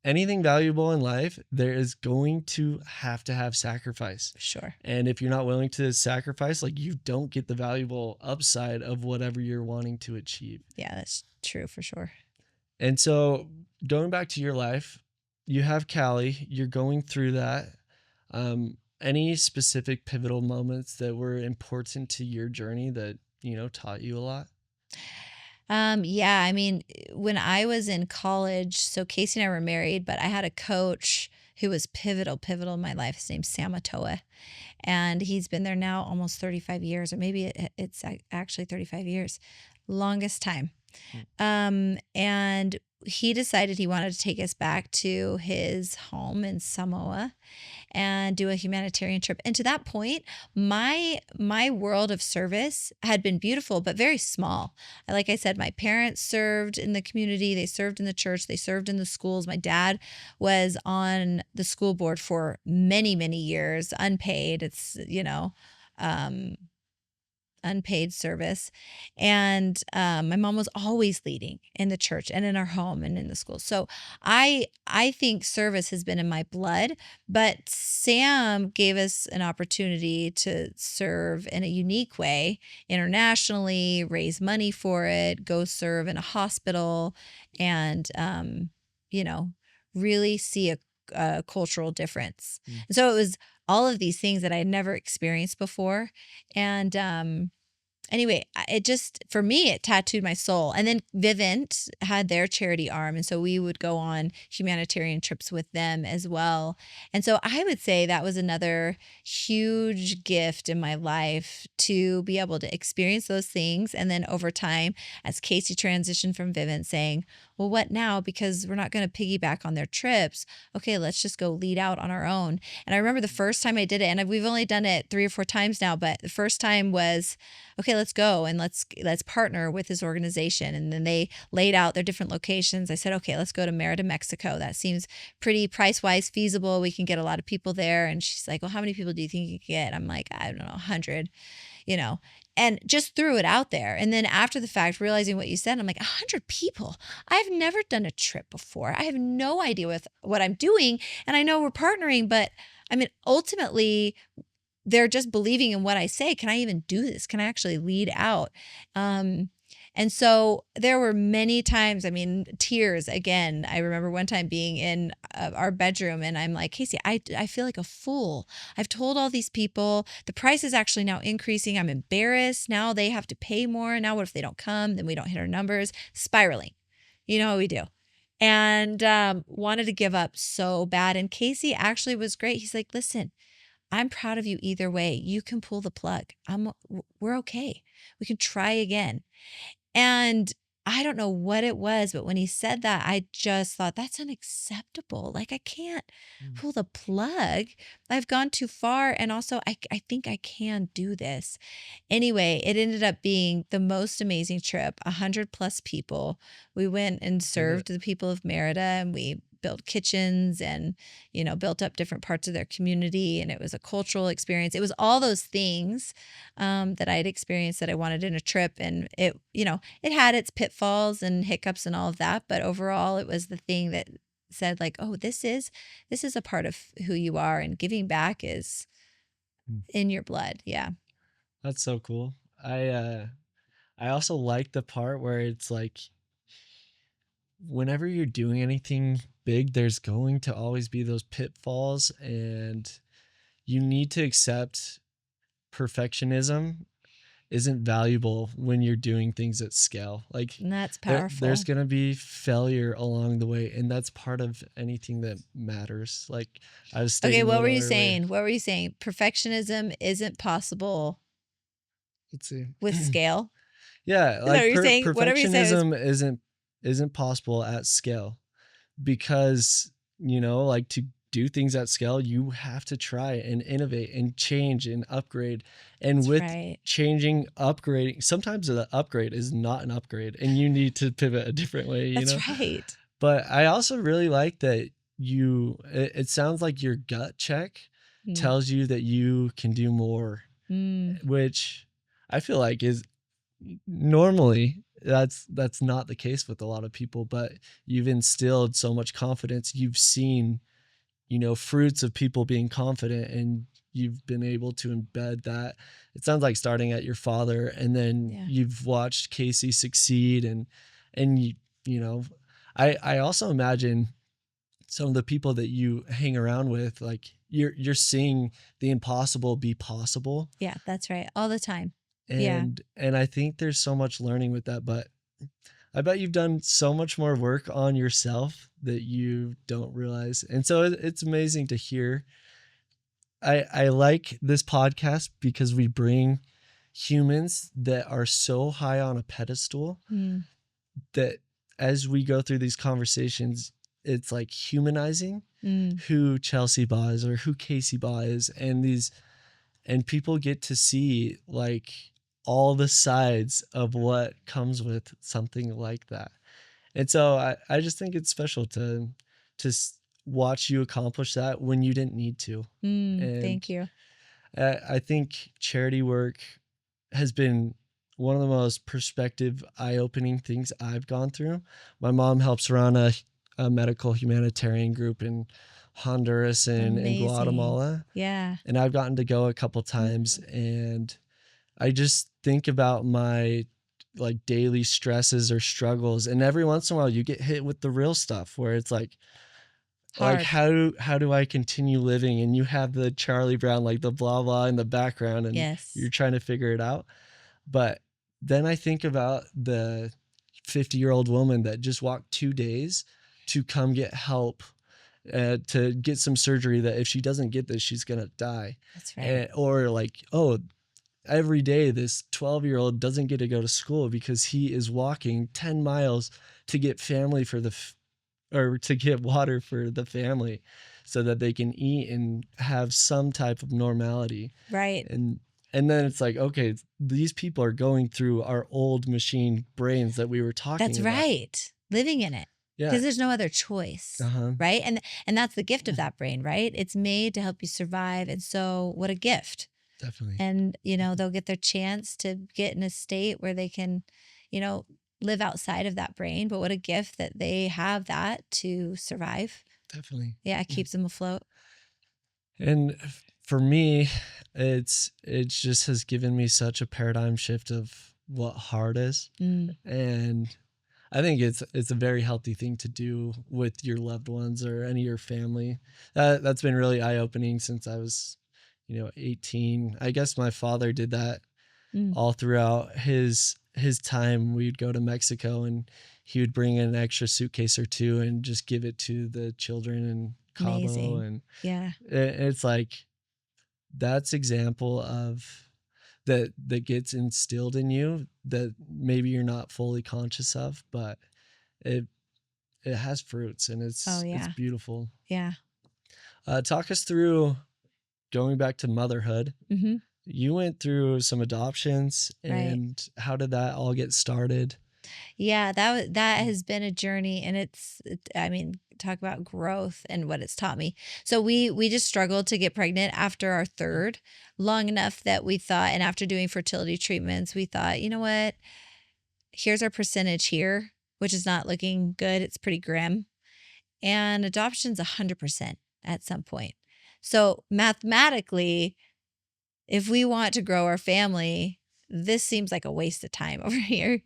anything valuable in life, there is going to have sacrifice. Sure. And if you're not willing to sacrifice, like you don't get the valuable upside of whatever you're wanting to achieve. Yeah, that's true for sure. And so going back to your life, you have Callie, you're going through that. Any specific pivotal moments that were important to your journey that, taught you a lot? Yeah, I mean, when I was in college, so Casey and I were married, but I had a coach who was pivotal in my life. His name's Sam Atoa. And he's been there now almost 35 years, or maybe it's actually 35 years, longest time. And he decided he wanted to take us back to his home in Samoa and do a humanitarian trip. And to that point, my world of service had been beautiful, but very small. Like I said, my parents served in the community. They served in the church. They served in the schools. My dad was on the school board for many, many years, unpaid. It's, unpaid service. And my mom was always leading in the church and in our home and in the school. So I think service has been in my blood, but Sam gave us an opportunity to serve in a unique way internationally, raise money for it, go serve in a hospital, and really see a cultural difference. And so it was all of these things that I had never experienced before. And anyway, it just, for me, it tattooed my soul. And then Vivint had their charity arm. And so we would go on humanitarian trips with them as well. And so I would say that was another huge gift in my life to be able to experience those things. And then over time, as Casey transitioned from Vivint, saying, well, what now? Because we're not going to piggyback on their trips. Okay, let's just go lead out on our own. And I remember the first time I did it, and we've only done it 3 or 4 times now, but the first time was, okay, let's go and let's partner with this organization. And then they laid out their different locations. I said, okay, let's go to Merida, Mexico. That seems pretty price-wise feasible. We can get a lot of people there. And she's like, well, how many people do you think you can get? I'm like, I don't know, 100, and just threw it out there. And then after the fact, realizing what you said, I'm like, 100 people. I've never done a trip before. I have no idea with what I'm doing. And I know we're partnering, but I mean, ultimately, they're just believing in what I say. Can I even do this? Can I actually lead out? And so there were many times, I mean, tears again. I remember one time being in our bedroom and I'm like, Casey, I feel like a fool. I've told all these people the price is actually now increasing. I'm embarrassed. Now they have to pay more. Now what if they don't come? Then we don't hit our numbers. Spiraling. You know what we do. And wanted to give up so bad. And Casey actually was great. He's like, listen, I'm proud of you either way. You can pull the plug. We're okay. We can try again. And I don't know what it was, but when he said that, I just thought that's unacceptable. Like I can't pull the plug. I've gone too far. And also I think I can do this. Anyway, it ended up being the most amazing trip, 100+ people. We went and served the people of Merida and we built kitchens and, you know, built up different parts of their community. And it was a cultural experience. It was all those things that I had experienced that I wanted in a trip. And it, you know, it had its pitfalls and hiccups and all of that. But overall, it was the thing that said like, oh, this is a part of who you are. And giving back is in your blood. Yeah. That's so cool. I also like the part where it's like, whenever you're doing anything big, there's going to always be those pitfalls, and you need to accept perfectionism isn't valuable when you're doing things at scale. Like And that's powerful. there's going to be failure along the way, and that's part of anything that matters. Like I was stating Okay, a what were little you earlier. saying? What were you saying? Perfectionism isn't possible Let's see. with scale. Yeah, Is that like what you're saying? Whatever you say was perfectionism isn't possible at scale, because you know, like, to do things at scale, you have to try and innovate and change and upgrade. And That's with right. changing, upgrading, sometimes the upgrade is not an upgrade and you need to pivot a different way, you know? That's right. But I also really like that it sounds like your gut check Mm. tells you that you can do more, which I feel like is normally that's not the case with a lot of people, but you've instilled so much confidence. You've seen, you know, fruits of people being confident, and you've been able to embed that. It sounds like starting at your father, and then Yeah. you've watched Casey succeed, and you know, I also imagine some of the people that you hang around with, like you're seeing the impossible be possible. Yeah, that's right. All the time. And I think there's so much learning with that, but I bet you've done so much more work on yourself that you don't realize. And so it's amazing to hear. I like this podcast because we bring humans that are so high on a pedestal that as we go through these conversations, it's like humanizing who Chelsea Baugh is or who Casey Baugh is. And people get to see like all the sides of what comes with something like that. And so I just think it's special to watch you accomplish that when you didn't need to. And Thank you. I think charity work has been one of the most perspective eye-opening things I've gone through. My mom helps run a medical humanitarian group in Honduras and in Guatemala. Yeah. And I've gotten to go a couple times, and I just think about my like daily stresses or struggles, and every once in a while you get hit with the real stuff where it's like Hard. how do I continue living? And you have the Charlie Brown, like the blah blah in the background, and Yes. you're trying to figure it out. But then I think about the 50-year-old woman that just walked 2 days to come get help, to get some surgery, that if she doesn't get this, she's gonna die. That's right. Or like, oh, every day this 12-year-old doesn't get to go to school because he is walking 10 miles to get family or to get water for the family so that they can eat and have some type of normality. Right. And then it's like, okay, these people are going through our old machine brains that we were talking That's about. right. Living in it. Yeah. Because there's no other choice. Right. And that's the gift of that brain, right? It's made to help you survive. And so what a gift. Definitely. And, they'll get their chance to get in a state where they can, live outside of that brain. But what a gift that they have that to survive. Definitely. Yeah, it keeps them afloat. And for me, it just has given me such a paradigm shift of what hard is. And I think it's a very healthy thing to do with your loved ones or any of your family. That's been really eye-opening since I was, 18. I guess my father did that all throughout his time. We'd go to Mexico and he would bring an extra suitcase or two and just give it to the children in Cabo. Amazing. And Yeah. it's like, that's example of that gets instilled in you that maybe you're not fully conscious of, but it has fruits, and it's beautiful. Yeah. Talk us through going back to motherhood. Mm-hmm. You went through some adoptions, and how did that all get started? Yeah, that has been a journey, and talk about growth and what it's taught me. So we just struggled to get pregnant after our third, long enough that we thought, and after doing fertility treatments, we thought, you know what? Here's our percentage here, which is not looking good. It's pretty grim. And adoption's 100% at some point. So mathematically, if we want to grow our family, this seems like a waste of time over here,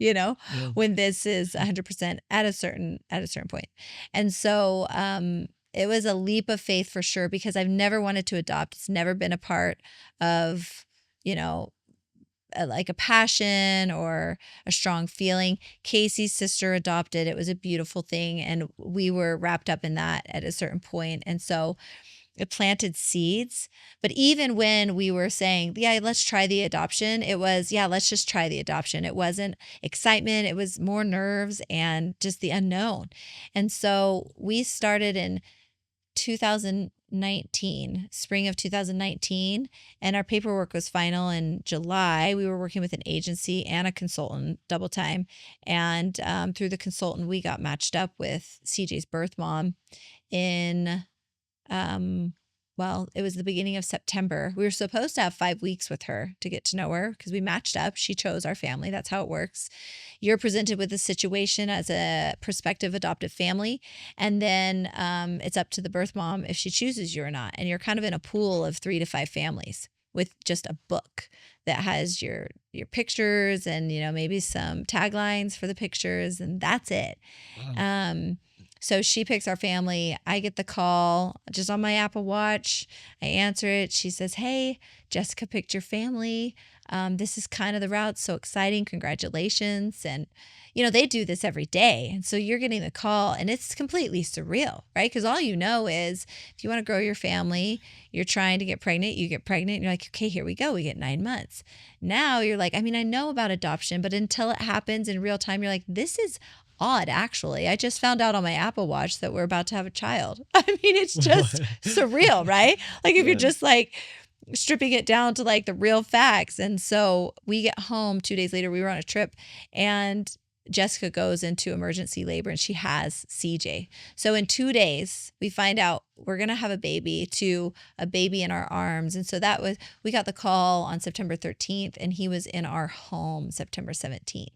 when this is 100% at a certain point. And so it was a leap of faith for sure, because I've never wanted to adopt. It's never been a part of, like a passion or a strong feeling. Casey's sister adopted. It was a beautiful thing, and we were wrapped up in that at a certain point. And so it planted seeds. But even when we were saying, yeah, let's try the adoption, it was, yeah, let's just try the adoption. It wasn't excitement. It was more nerves and just the unknown. And so we started in 2019, spring of 2019, and our paperwork was final in July. We were working with an agency and a consultant double time. And through the consultant, we got matched up with CJ's birth mom in it was the beginning of September. We were supposed to have 5 weeks with her to get to know her because we matched up. She chose our family. That's how it works. You're presented with a situation as a prospective adoptive family, and then it's up to the birth mom if she chooses you or not. And you're kind of in a pool of 3 to 5 families with just a book that has your pictures and, maybe some taglines for the pictures, and that's it. Wow. So she picks our family. I get the call just on my Apple Watch. I answer it. She says, hey, Jessica picked your family. This is kind of the route. So exciting. Congratulations. And, they do this every day. And so you're getting the call, and it's completely surreal, right? Because all you know is if you want to grow your family, you're trying to get pregnant, you get pregnant, and you're like, okay, here we go. We get 9 months. Now you're like, I know about adoption, but until it happens in real time, you're like, this is odd, actually. I just found out on my Apple Watch that we're about to have a child. It's just surreal, right? Like if you're just like stripping it down to like the real facts. And so we get home 2 days later, we were on a trip, and Jessica goes into emergency labor, and she has CJ. So in 2 days, we find out we're going to have a baby in our arms. And so we got the call on September 13th, and he was in our home September 17th.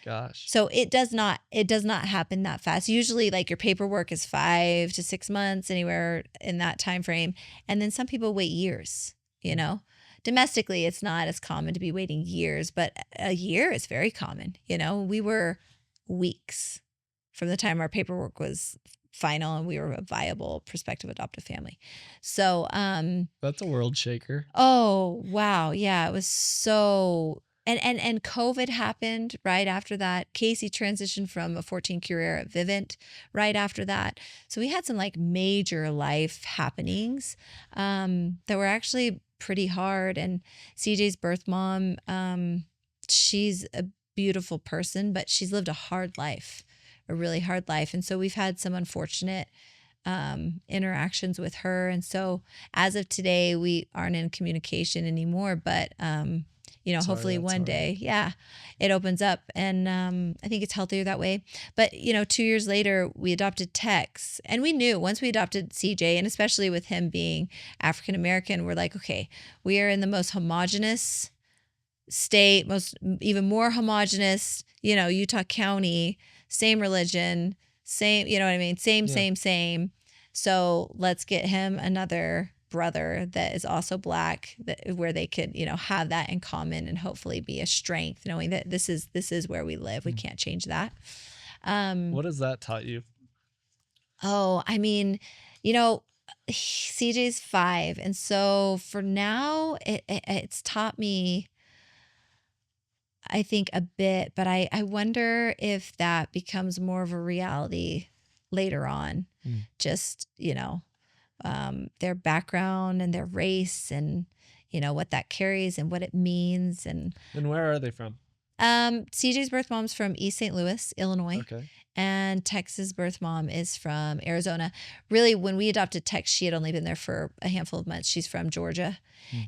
Gosh. So it does not happen that fast. Usually like your paperwork is 5 to 6 months, anywhere in that time frame. And then some people wait years, Domestically, it's not as common to be waiting years, but a year is very common. We were weeks from the time our paperwork was final and we were a viable prospective adoptive family. So that's a world shaker. Oh, wow. Yeah, it was so. And COVID happened right after that. Casey transitioned from a 14 career at Vivint right after that. So we had some like major life happenings that were actually pretty hard. And CJ's birth mom, she's a beautiful person, but she's lived a really hard life. And so we've had some unfortunate interactions with her. And so as of today, we aren't in communication anymore, but Sorry, hopefully that's one hard. day, it opens up. And I think it's healthier that way. But, 2 years later, we adopted Tex. And we knew once we adopted CJ, and especially with him being African American, we're like, okay, we are in the most homogenous state, even more homogenous, Utah County, same religion, same, you know what I mean? Same, Yeah. same. So let's get him another brother that is also Black, where they could, have that in common and hopefully be a strength, knowing that this is where we live. We can't change that. What has that taught you? Oh, I mean, CJ's 5. And so for now, it's taught me, I think, a bit, but I wonder if that becomes more of a reality later on. Just, their background and their race and, what that carries and what it means. And where are they from? CJ's birth mom's from East St. Louis, Illinois. Okay. And Tex's birth mom is from Arizona. Really, when we adopted Tex, she had only been there for a handful of months. She's from Georgia.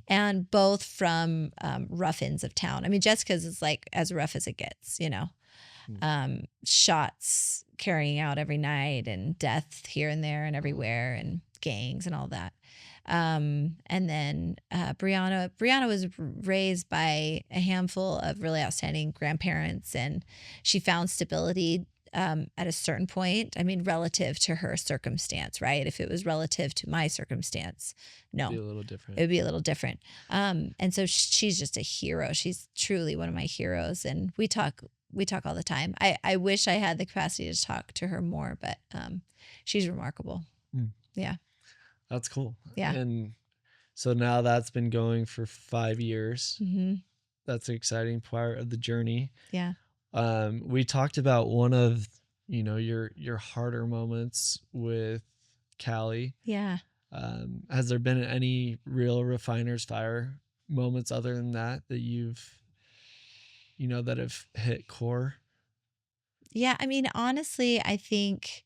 And both from rough ends of town. I mean, Jessica's is like as rough as it gets, shots carrying out every night and death here and there and everywhere and gangs and all that. And then Brianna was raised by a handful of really outstanding grandparents, and she found stability at a certain point. I mean, relative to her circumstance, right? If it was relative to my circumstance, no, It'd be a little different. It would be a little different. And so she's just a hero. She's truly one of my heroes. And we talk all the time. I wish I had the capacity to talk to her more, but she's remarkable. Yeah. That's cool. Yeah. And so now that's been going for 5 years. That's an exciting part of the journey. Yeah. We talked about one of, your harder moments with Callie. Yeah. Has there been any real refiner's fire moments other than that you've, that have hit core? Yeah. I mean, honestly, I think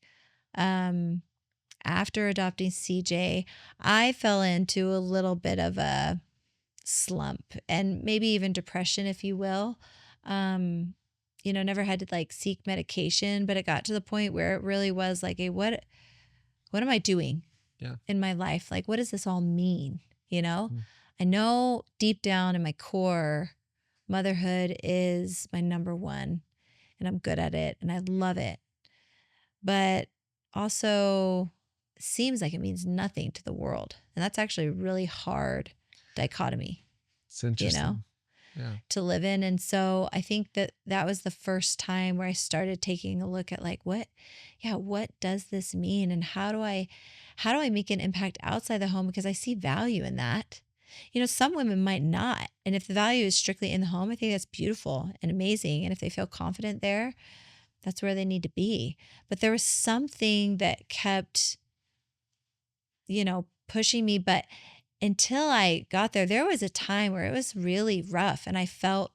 after adopting CJ, I fell into a little bit of a slump and maybe even depression, if you will. Never had to like seek medication, but it got to the point where it really was like, hey, what am I doing in my life? Like, what does this all mean? I know deep down in my core, motherhood is my number one, and I'm good at it and I love it. But also seems like it means nothing to the world. And that's actually a really hard dichotomy. It's interesting. To live in. And so I think that was the first time where I started taking a look at like, what does this mean? And how do I make an impact outside the home? Because I see value in that. Some women might not. And if the value is strictly in the home, I think that's beautiful and amazing. And if they feel confident there, that's where they need to be. But there was something that kept, pushing me. But until I got there was a time where it was really rough and I felt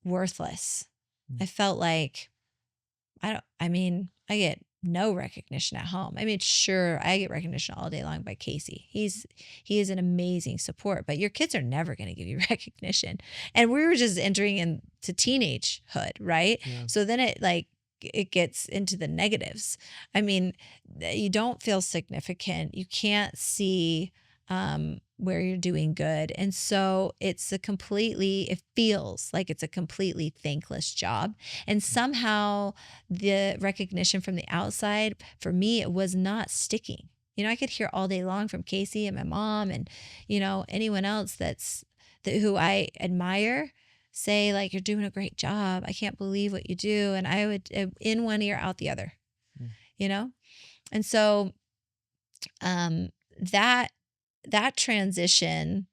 worthless. I felt like, I get no recognition at home. I mean, sure, I get recognition all day long by Casey. He is an amazing support, but your kids are never going to give you recognition. And we were just entering into teenagehood, right? Yeah. So then it gets into the negatives. I mean, you don't feel significant. You can't see where you're doing good. And so it feels like it's a completely thankless job. And somehow the recognition from the outside, for me, it was not sticking. I could hear all day long from Casey and my mom and, anyone else who I admire say like, you're doing a great job. I can't believe what you do. And I would in one ear, out the other, And so that transition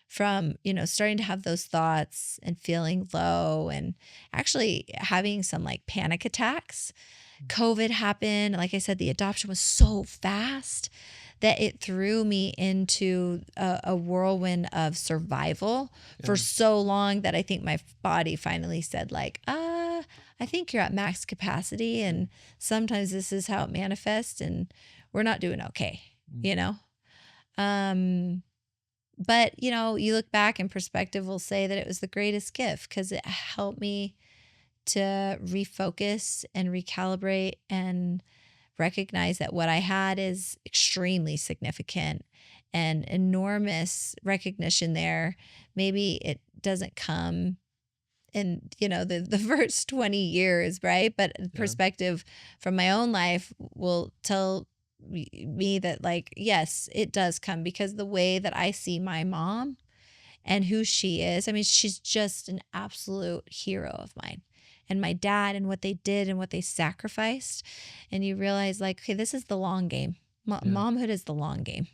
from, starting to have those thoughts and feeling low and actually having some like panic attacks. COVID happened. Like I said, the adoption was so fast that it threw me into a whirlwind of survival for so long that I think my body finally said like, I think you're at max capacity. And sometimes this is how it manifests and we're not doing okay, But, you look back and perspective will say that it was the greatest gift because it helped me to refocus and recalibrate and recognize that what I had is extremely significant and enormous recognition there. Maybe it doesn't come in, the first 20 years, right? But Yeah. perspective from my own life will tell me that, like, yes, it does come because the way that I see my mom and who she is. I mean, she's just an absolute hero of mine. And my dad and what they did and what they sacrificed. And you realize, like, okay, this is the long game. Yeah. Momhood is the long game.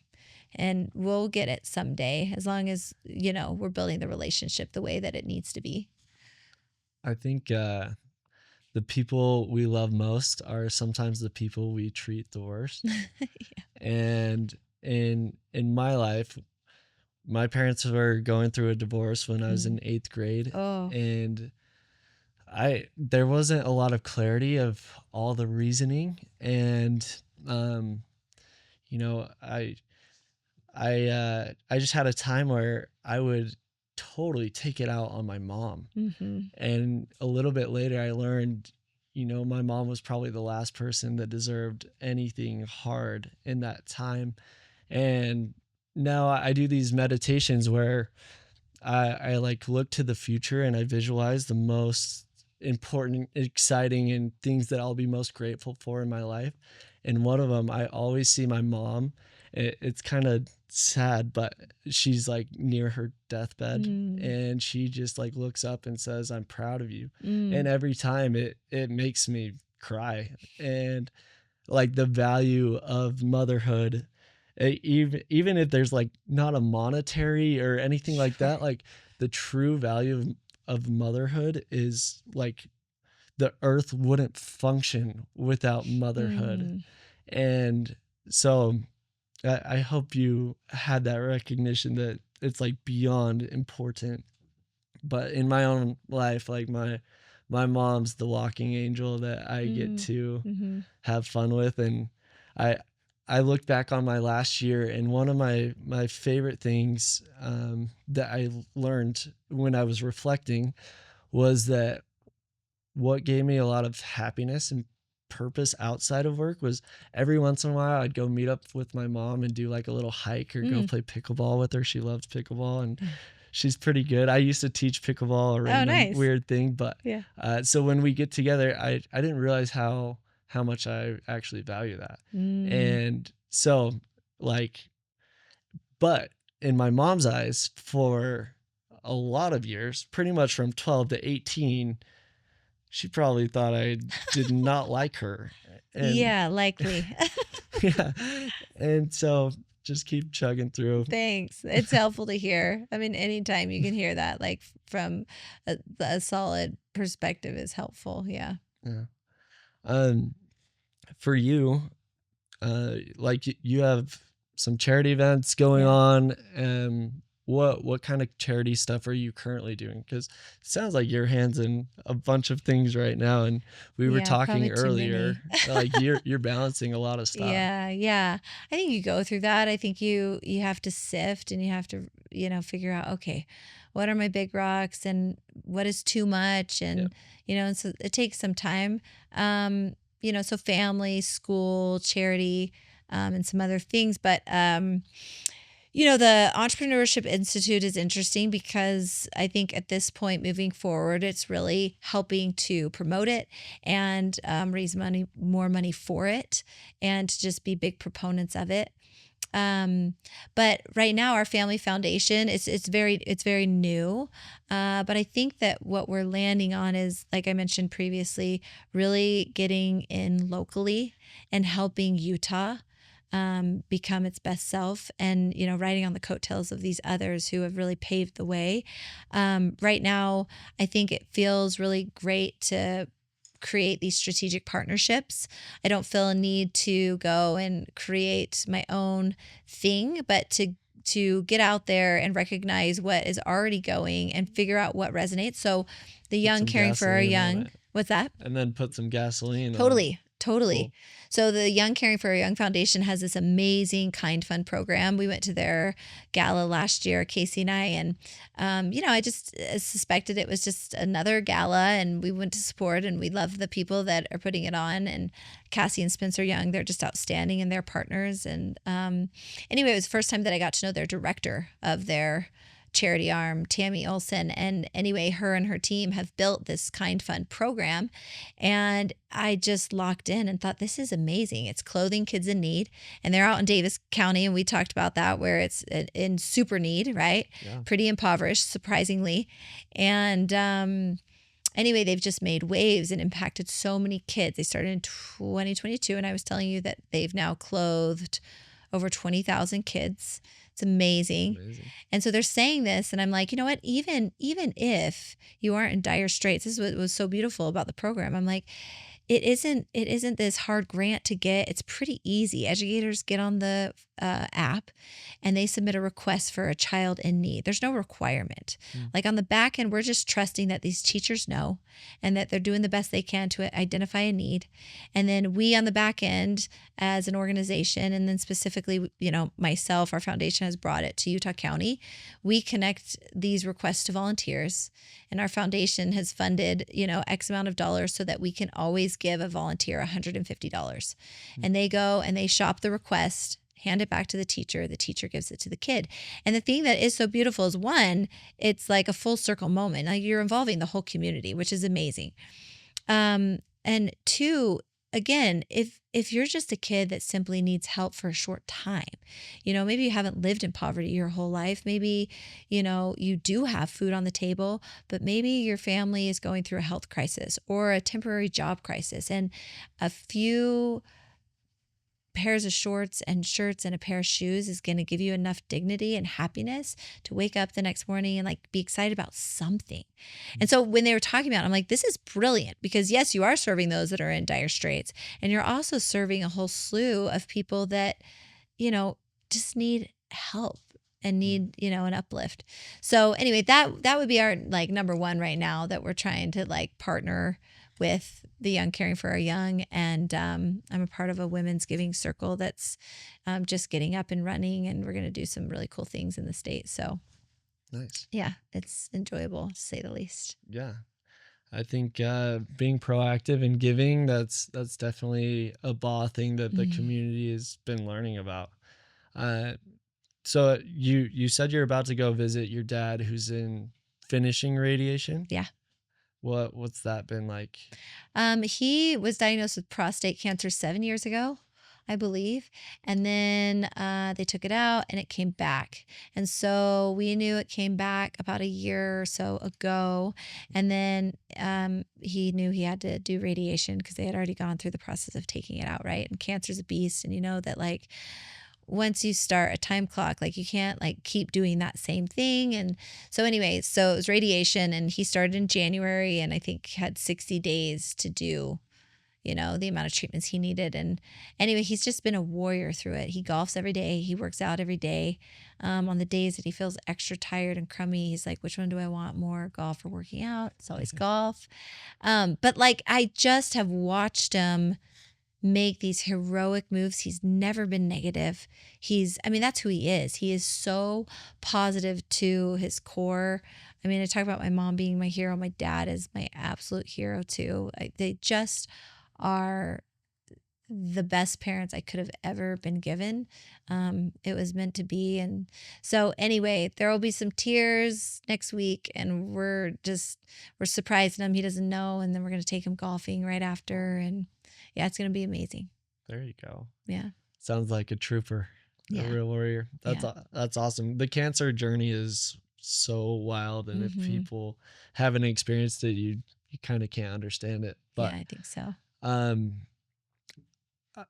And we'll get it someday as long as, we're building the relationship the way that it needs to be. I think the people we love most are sometimes the people we treat the worst. Yeah. And in my life, my parents were going through a divorce when I was in 8th grade. Oh. And there wasn't a lot of clarity of all the reasoning. And, I just had a time where I would totally take it out on my mom. Mm-hmm. And a little bit later, I learned, my mom was probably the last person that deserved anything hard in that time. And now I do these meditations where I like look to the future and I visualize the most important, exciting, and things that I'll be most grateful for in my life. And one of them, I always see my mom. It's kind of sad, but she's like near her deathbed and she just like looks up and says, "I'm proud of you." And every time it makes me cry. And like the value of motherhood, even if there's like not a monetary or anything like that, like the true value of motherhood is like the earth wouldn't function without motherhood. And so I hope you had that recognition that it's like beyond important. But in my own life, like my mom's the walking angel that I get to have fun with. And I looked back on my last year, and one of my favorite things that I learned when I was reflecting was that what gave me a lot of happiness and purpose outside of work was every once in a while I'd go meet up with my mom and do like a little hike or go play pickleball with her. She loves pickleball and she's pretty good. I used to teach pickleball, a random weird thing, but so when we get together, I didn't realize how much I actually value that. And so like, but in my mom's eyes, for a lot of years, pretty much from 12 to 18, she probably thought I did not like her. And, yeah, likely. Yeah. And so just keep chugging through. Thanks. It's helpful to hear. I mean, anytime you can hear that, like from a solid perspective is helpful. Yeah. Yeah. For you, like you have some charity events going on. What kind of charity stuff are you currently doing? Because it sounds like your hands in a bunch of things right now. And we were talking earlier, like you're balancing a lot of stuff. Yeah. I think you go through that. I think you have to sift and you have to, figure out, okay, what are my big rocks and what is too much? And, and so it takes some time. So family, school, charity, and some other things. But, the Entrepreneurship Institute is interesting because I think at this point moving forward, it's really helping to promote it and raise more money for it, and to just be big proponents of it. But right now, our family foundation it's very new. But I think that what we're landing on is, like I mentioned previously, really getting in locally and helping Utah become its best self, and riding on the coattails of these others who have really paved the way. Right now, I think it feels really great to create these strategic partnerships. I don't feel a need to go and create my own thing, but to get out there and recognize what is already going and figure out what resonates. So the young caring for our young. What's that? And then put some gasoline. Totally. Totally. Cool. So the Young Caring for a Young Foundation has this amazing Kind Fund program. We went to their gala last year, Casey and I, and I just suspected it was just another gala, and we went to support, and we love the people that are putting it on. And Cassie and Spencer Young, they're just outstanding, and they're partners. And anyway, it was the first time that I got to know their director of their charity arm, Tammy Olson. And anyway, her and her team have built this Kind Fund program. And I just locked in and thought, this is amazing. It's clothing kids in need. And they're out in Davis County. And we talked about that, where it's in super need, right? Yeah. Pretty impoverished, surprisingly. And anyway, they've just made waves and impacted so many kids. They started in 2022. And I was telling you that they've now clothed over 20,000 kids. It's amazing. And so they're saying this, and I'm like, you know what? Even if you aren't in dire straits, this is what was so beautiful about the program. I'm like, it isn't this hard grant to get. It's pretty easy. Educators get on the app and they submit a request for a child in need. There's no requirement. Like on the back end, we're just trusting that these teachers know and that they're doing the best they can to identify a need. And then we on the back end as an organization, and then specifically, myself, our foundation has brought it to Utah County. We connect these requests to volunteers, and our foundation has funded, X amount of dollars so that we can always give a volunteer $150. And they go and they shop the request, hand it back to the teacher gives it to the kid. And the thing that is so beautiful is, one, it's like a full circle moment. Like, you're involving the whole community, which is amazing. And two, again, if you're just a kid that simply needs help for a short time, maybe you haven't lived in poverty your whole life. Maybe, you do have food on the table, but maybe your family is going through a health crisis or a temporary job crisis, and a few pairs of shorts and shirts and a pair of shoes is going to give you enough dignity and happiness to wake up the next morning and be excited about something. And so when they were talking about it, I'm like, this is brilliant, because yes, you are serving those that are in dire straits, and you're also serving a whole slew of people that, just need help and need, an uplift. So anyway, that would be our number one right now, that we're trying to partner with the Young Caring for Our Young. And I'm a part of a women's giving circle that's just getting up and running, and we're going to do some really cool things in the state. So nice. Yeah, it's enjoyable, to say the least. Yeah. I think being proactive and giving, that's definitely a Baugh thing that the community has been learning about. So you said you're about to go visit your dad, who's in finishing radiation. Yeah. What's that been like? He was diagnosed with prostate cancer 7 years ago, I believe. And then they took it out and it came back. And so we knew it came back about a year or so ago. And then he knew he had to do radiation because they had already gone through the process of taking it out, right? And cancer's a beast. And you know that once you start a time clock, you can't keep doing that same thing. And so anyway, so it was radiation, and he started in January, and I think had 60 days to do, the amount of treatments he needed. And anyway, he's just been a warrior through it. He golfs every day. He works out every day. On the days that he feels extra tired and crummy, he's like, which one do I want more, golf or working out? It's always golf. But I just have watched him make these heroic moves. He's never been negative. That's who he is. He is so positive to his core. I talk about my mom being my hero. My dad is my absolute hero too. They just are the best parents I could have ever been given. It was meant to be. And so anyway, there will be some tears next week, and we're surprising him. He doesn't know. And then we're going to take him golfing right after. And yeah, it's going to be amazing. There you go. Yeah. Sounds like a trooper, Yeah. a real warrior. That's awesome. The cancer journey is so wild. And if people haven't experienced it, you kind of can't understand it. But yeah, I think so.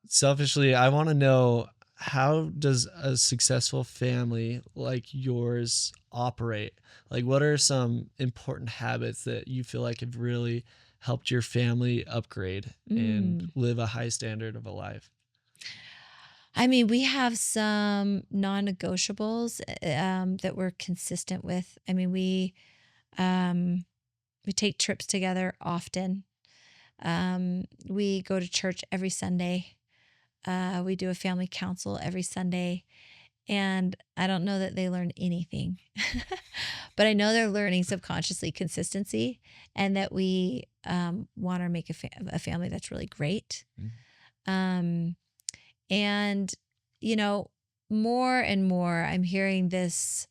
Selfishly, I want to know, how does a successful family like yours operate? What are some important habits that you feel like have really helped your family upgrade and live a high standard of a life? We have some non-negotiables that we're consistent with. We take trips together often. We go to church every Sunday. We do a family council every Sunday. And I don't know that they learn anything, but I know they're learning subconsciously consistency, and that we want to make a family that's really great. Um, and, you know, more and more, I'm hearing this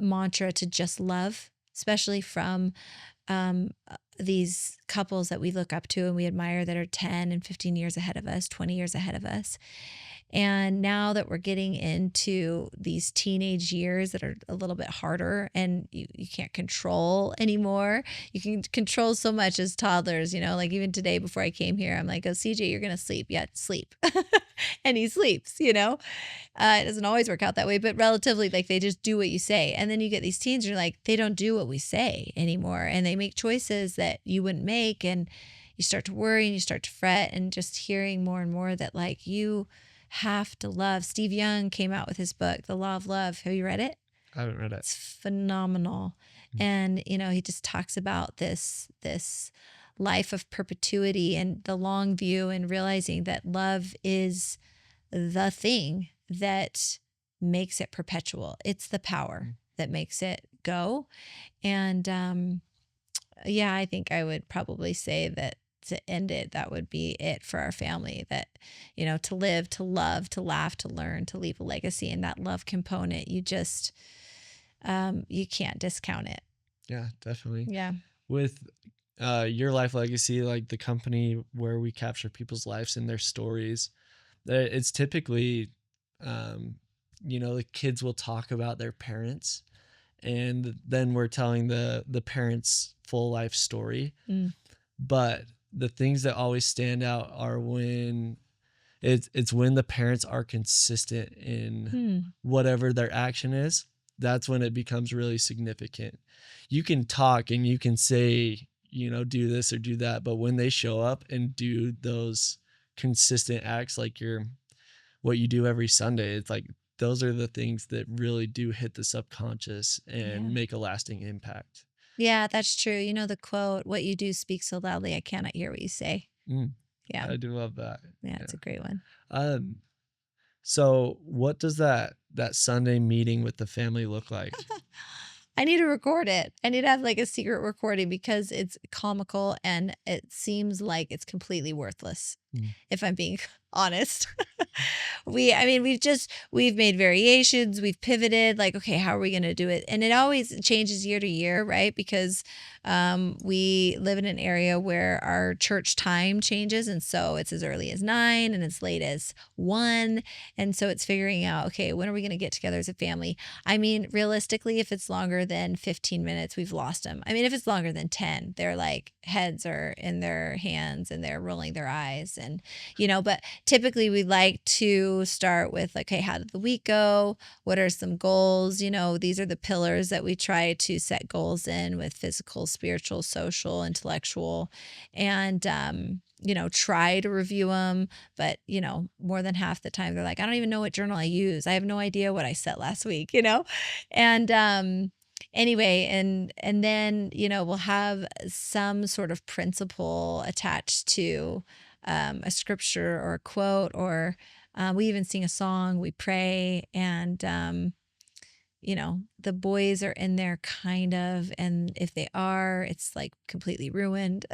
mantra to just love, especially from these couples that we look up to and we admire that are 10 and 15 years ahead of us, 20 years ahead of us. And now that we're getting into these teenage years that are a little bit harder and you can't control anymore. You can control so much as toddlers, like even today before I came here, I'm like, oh, CJ, you're going to sleep. Yeah, sleep. And he sleeps, It doesn't always work out that way, but relatively, like they just do what you say. And then you get these teens, you're like, they don't do what we say anymore. And they make choices that you wouldn't make. And you start to worry and you start to fret, and just hearing more and more that like you have to love. Steve Young came out with his book, The Law of Love. Have you read it? I haven't read it. It's phenomenal. And, he just talks about this life of perpetuity and the long view, and realizing that love is the thing that makes it perpetual. It's the power that makes it go. And I think I would probably say that to end it, that would be it for our family. That, to live, to love, to laugh, to learn, to leave a legacy. And that love component, you just, you can't discount it. Yeah, definitely. Yeah. With your Life Legacy, like the company where we capture people's lives and their stories, it's typically, the kids will talk about their parents, and then we're telling the parents' full life story. But the things that always stand out are when it's when the parents are consistent in whatever their action is. That's when it becomes really significant. You can talk and you can say, do this or do that, but when they show up and do those consistent acts, like what you do every Sunday, it's like those are the things that really do hit the subconscious and make a lasting impact. Yeah, that's true. The quote, what you do speaks so loudly, I cannot hear what you say. Yeah. I do love that. Yeah, it's a great one. So what does that Sunday meeting with the family look like? I need to record it. I need to have like a secret recording, because it's comical and it seems like it's completely worthless, if I'm being honest. We've made variations, we've pivoted, like, okay, how are we going to do it? And it always changes year to year, right? Because we live in an area where our church time changes. And so it's as early as 9 and as late as 1. And so it's figuring out, okay, when are we going to get together as a family? Realistically, if it's longer than 15 minutes, we've lost them. If it's longer than 10, they're like heads are in their hands and they're rolling their eyes. And, but typically we like to start with like, okay, how did the week go? What are some goals? These are the pillars that we try to set goals in, with physical, spiritual, social, intellectual, and, try to review them. But, more than half the time they're like, I don't even know what journal I use. I have no idea what I set last week, and, anyway, and then, we'll have some sort of principle attached to a scripture or a quote, or we even sing a song, we pray, and the boys are in there kind of, and if they are, it's like completely ruined.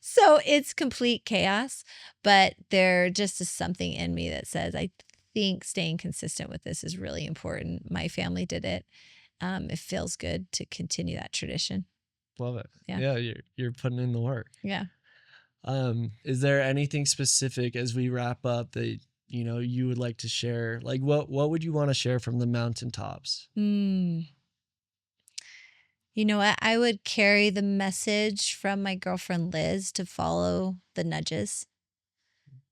So it's complete chaos, but there just is something in me that says, I think staying consistent with this is really important. My family did it. It feels good to continue that tradition. Love it. Yeah, you're putting in the work. Yeah. Is there anything specific as we wrap up that you would like to share? Like what would you want to share from the mountaintops? You know what? I would carry the message from my girlfriend Liz to follow the nudges,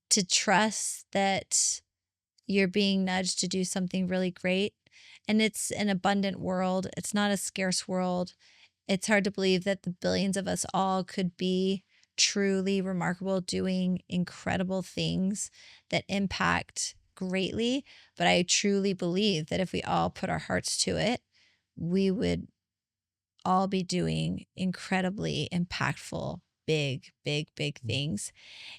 to trust that you're being nudged to do something really great. And it's an abundant world. It's not a scarce world. It's hard to believe that the billions of us all could be truly remarkable, doing incredible things that impact greatly. But I truly believe that if we all put our hearts to it, we would all be doing incredibly impactful big, big, big things.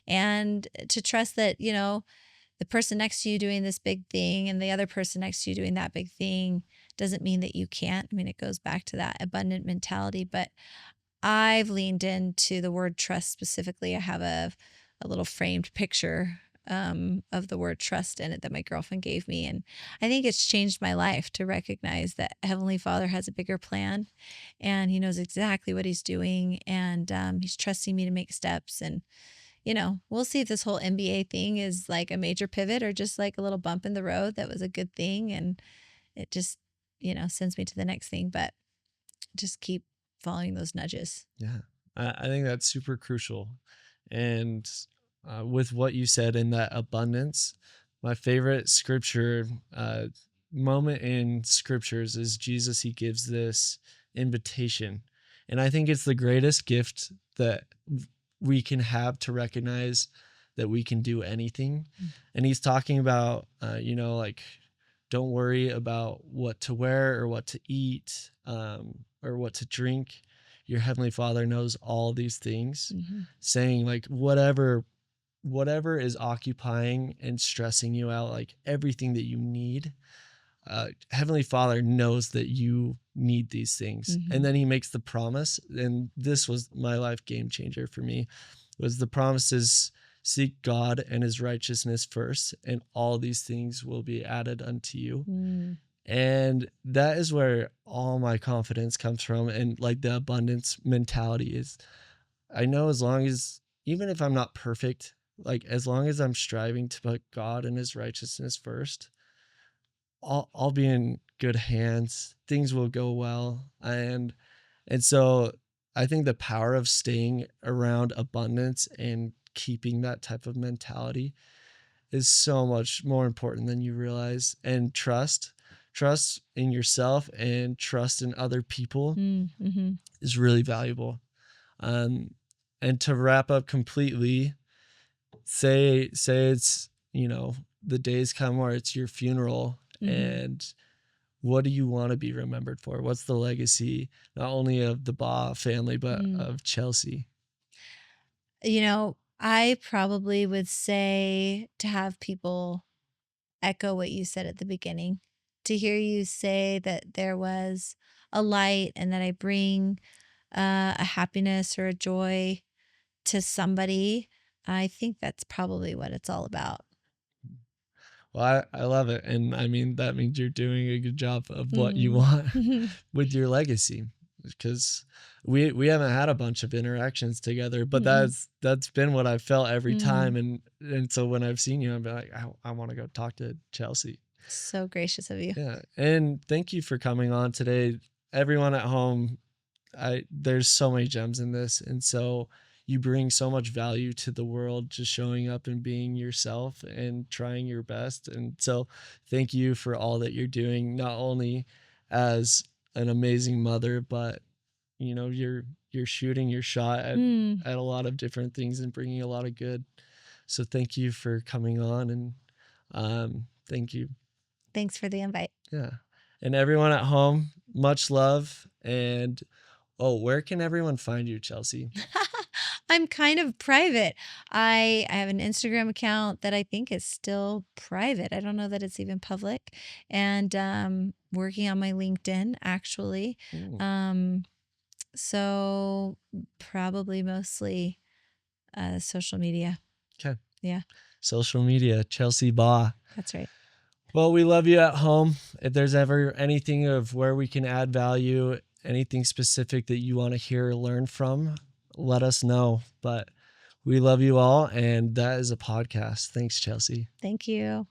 And to trust that, the person next to you doing this big thing and the other person next to you doing that big thing doesn't mean that you can't. I mean, it goes back to that abundant mentality. But I've leaned into the word trust specifically. I have a little framed picture of the word trust in it that my girlfriend gave me. And I think it's changed my life to recognize that Heavenly Father has a bigger plan and he knows exactly what he's doing. And he's trusting me to make steps. And we'll see if this whole MBA thing is like a major pivot or just like a little bump in the road that was a good thing. And it just, sends me to the next thing. But just keep following those nudges. Yeah, I think that's super crucial. And with what you said in that abundance, my favorite scripture moment in scriptures is Jesus. He gives this invitation. And I think it's the greatest gift that we can have to recognize that we can do anything. And he's talking about, like, don't worry about what to wear or what to eat or what to drink. Your Heavenly Father knows all these things, saying like whatever is occupying and stressing you out, like everything that you need, Heavenly Father knows that you need these things. And then he makes the promise, and this was my life game changer for me, was the promise is seek God and his righteousness first, and all these things will be added unto you. And that is where all my confidence comes from. And like the abundance mentality is, I know as long as, even if I'm not perfect, like as long as I'm striving to put God and his righteousness first, I'll be in good hands. Things will go well. And so I think the power of staying around abundance and keeping that type of mentality is so much more important than you realize. And trust in yourself and trust in other people is really valuable. And to wrap up completely, say it's, the days come where it's your funeral, and what do you want to be remembered for? What's the legacy, not only of the Baugh family, but of Chelsea? I probably would say to have people echo what you said at the beginning, to hear you say that there was a light and that I bring a happiness or a joy to somebody. I think that's probably what it's all about. Well, I love it. And I mean, that means you're doing a good job of what you want with your legacy, because we haven't had a bunch of interactions together, but that's been what I've felt every time. And so when I've seen you, I'm like, I want to go talk to Chelsea. So gracious of you. Yeah. And thank you for coming on today. Everyone at home, there's so many gems in this. And so you bring so much value to the world, just showing up and being yourself and trying your best. And so thank you for all that you're doing, not only as an amazing mother, but you're shooting your shot at a lot of different things and bringing a lot of good. So thank you for coming on, and thank you. Thanks for the invite. Yeah. And everyone at home, much love. And where can everyone find you, Chelsea? I'm kind of private. I have an Instagram account that I think is still private. I don't know that it's even public. And working on my LinkedIn, actually. So probably mostly social media. Okay. Yeah. Social media, Chelsea Baugh. That's right. Well, we love you at home. If there's ever anything of where we can add value, anything specific that you want to hear or learn from, let us know. But we love you all, and that is a podcast. Thanks, Chelsea. Thank you.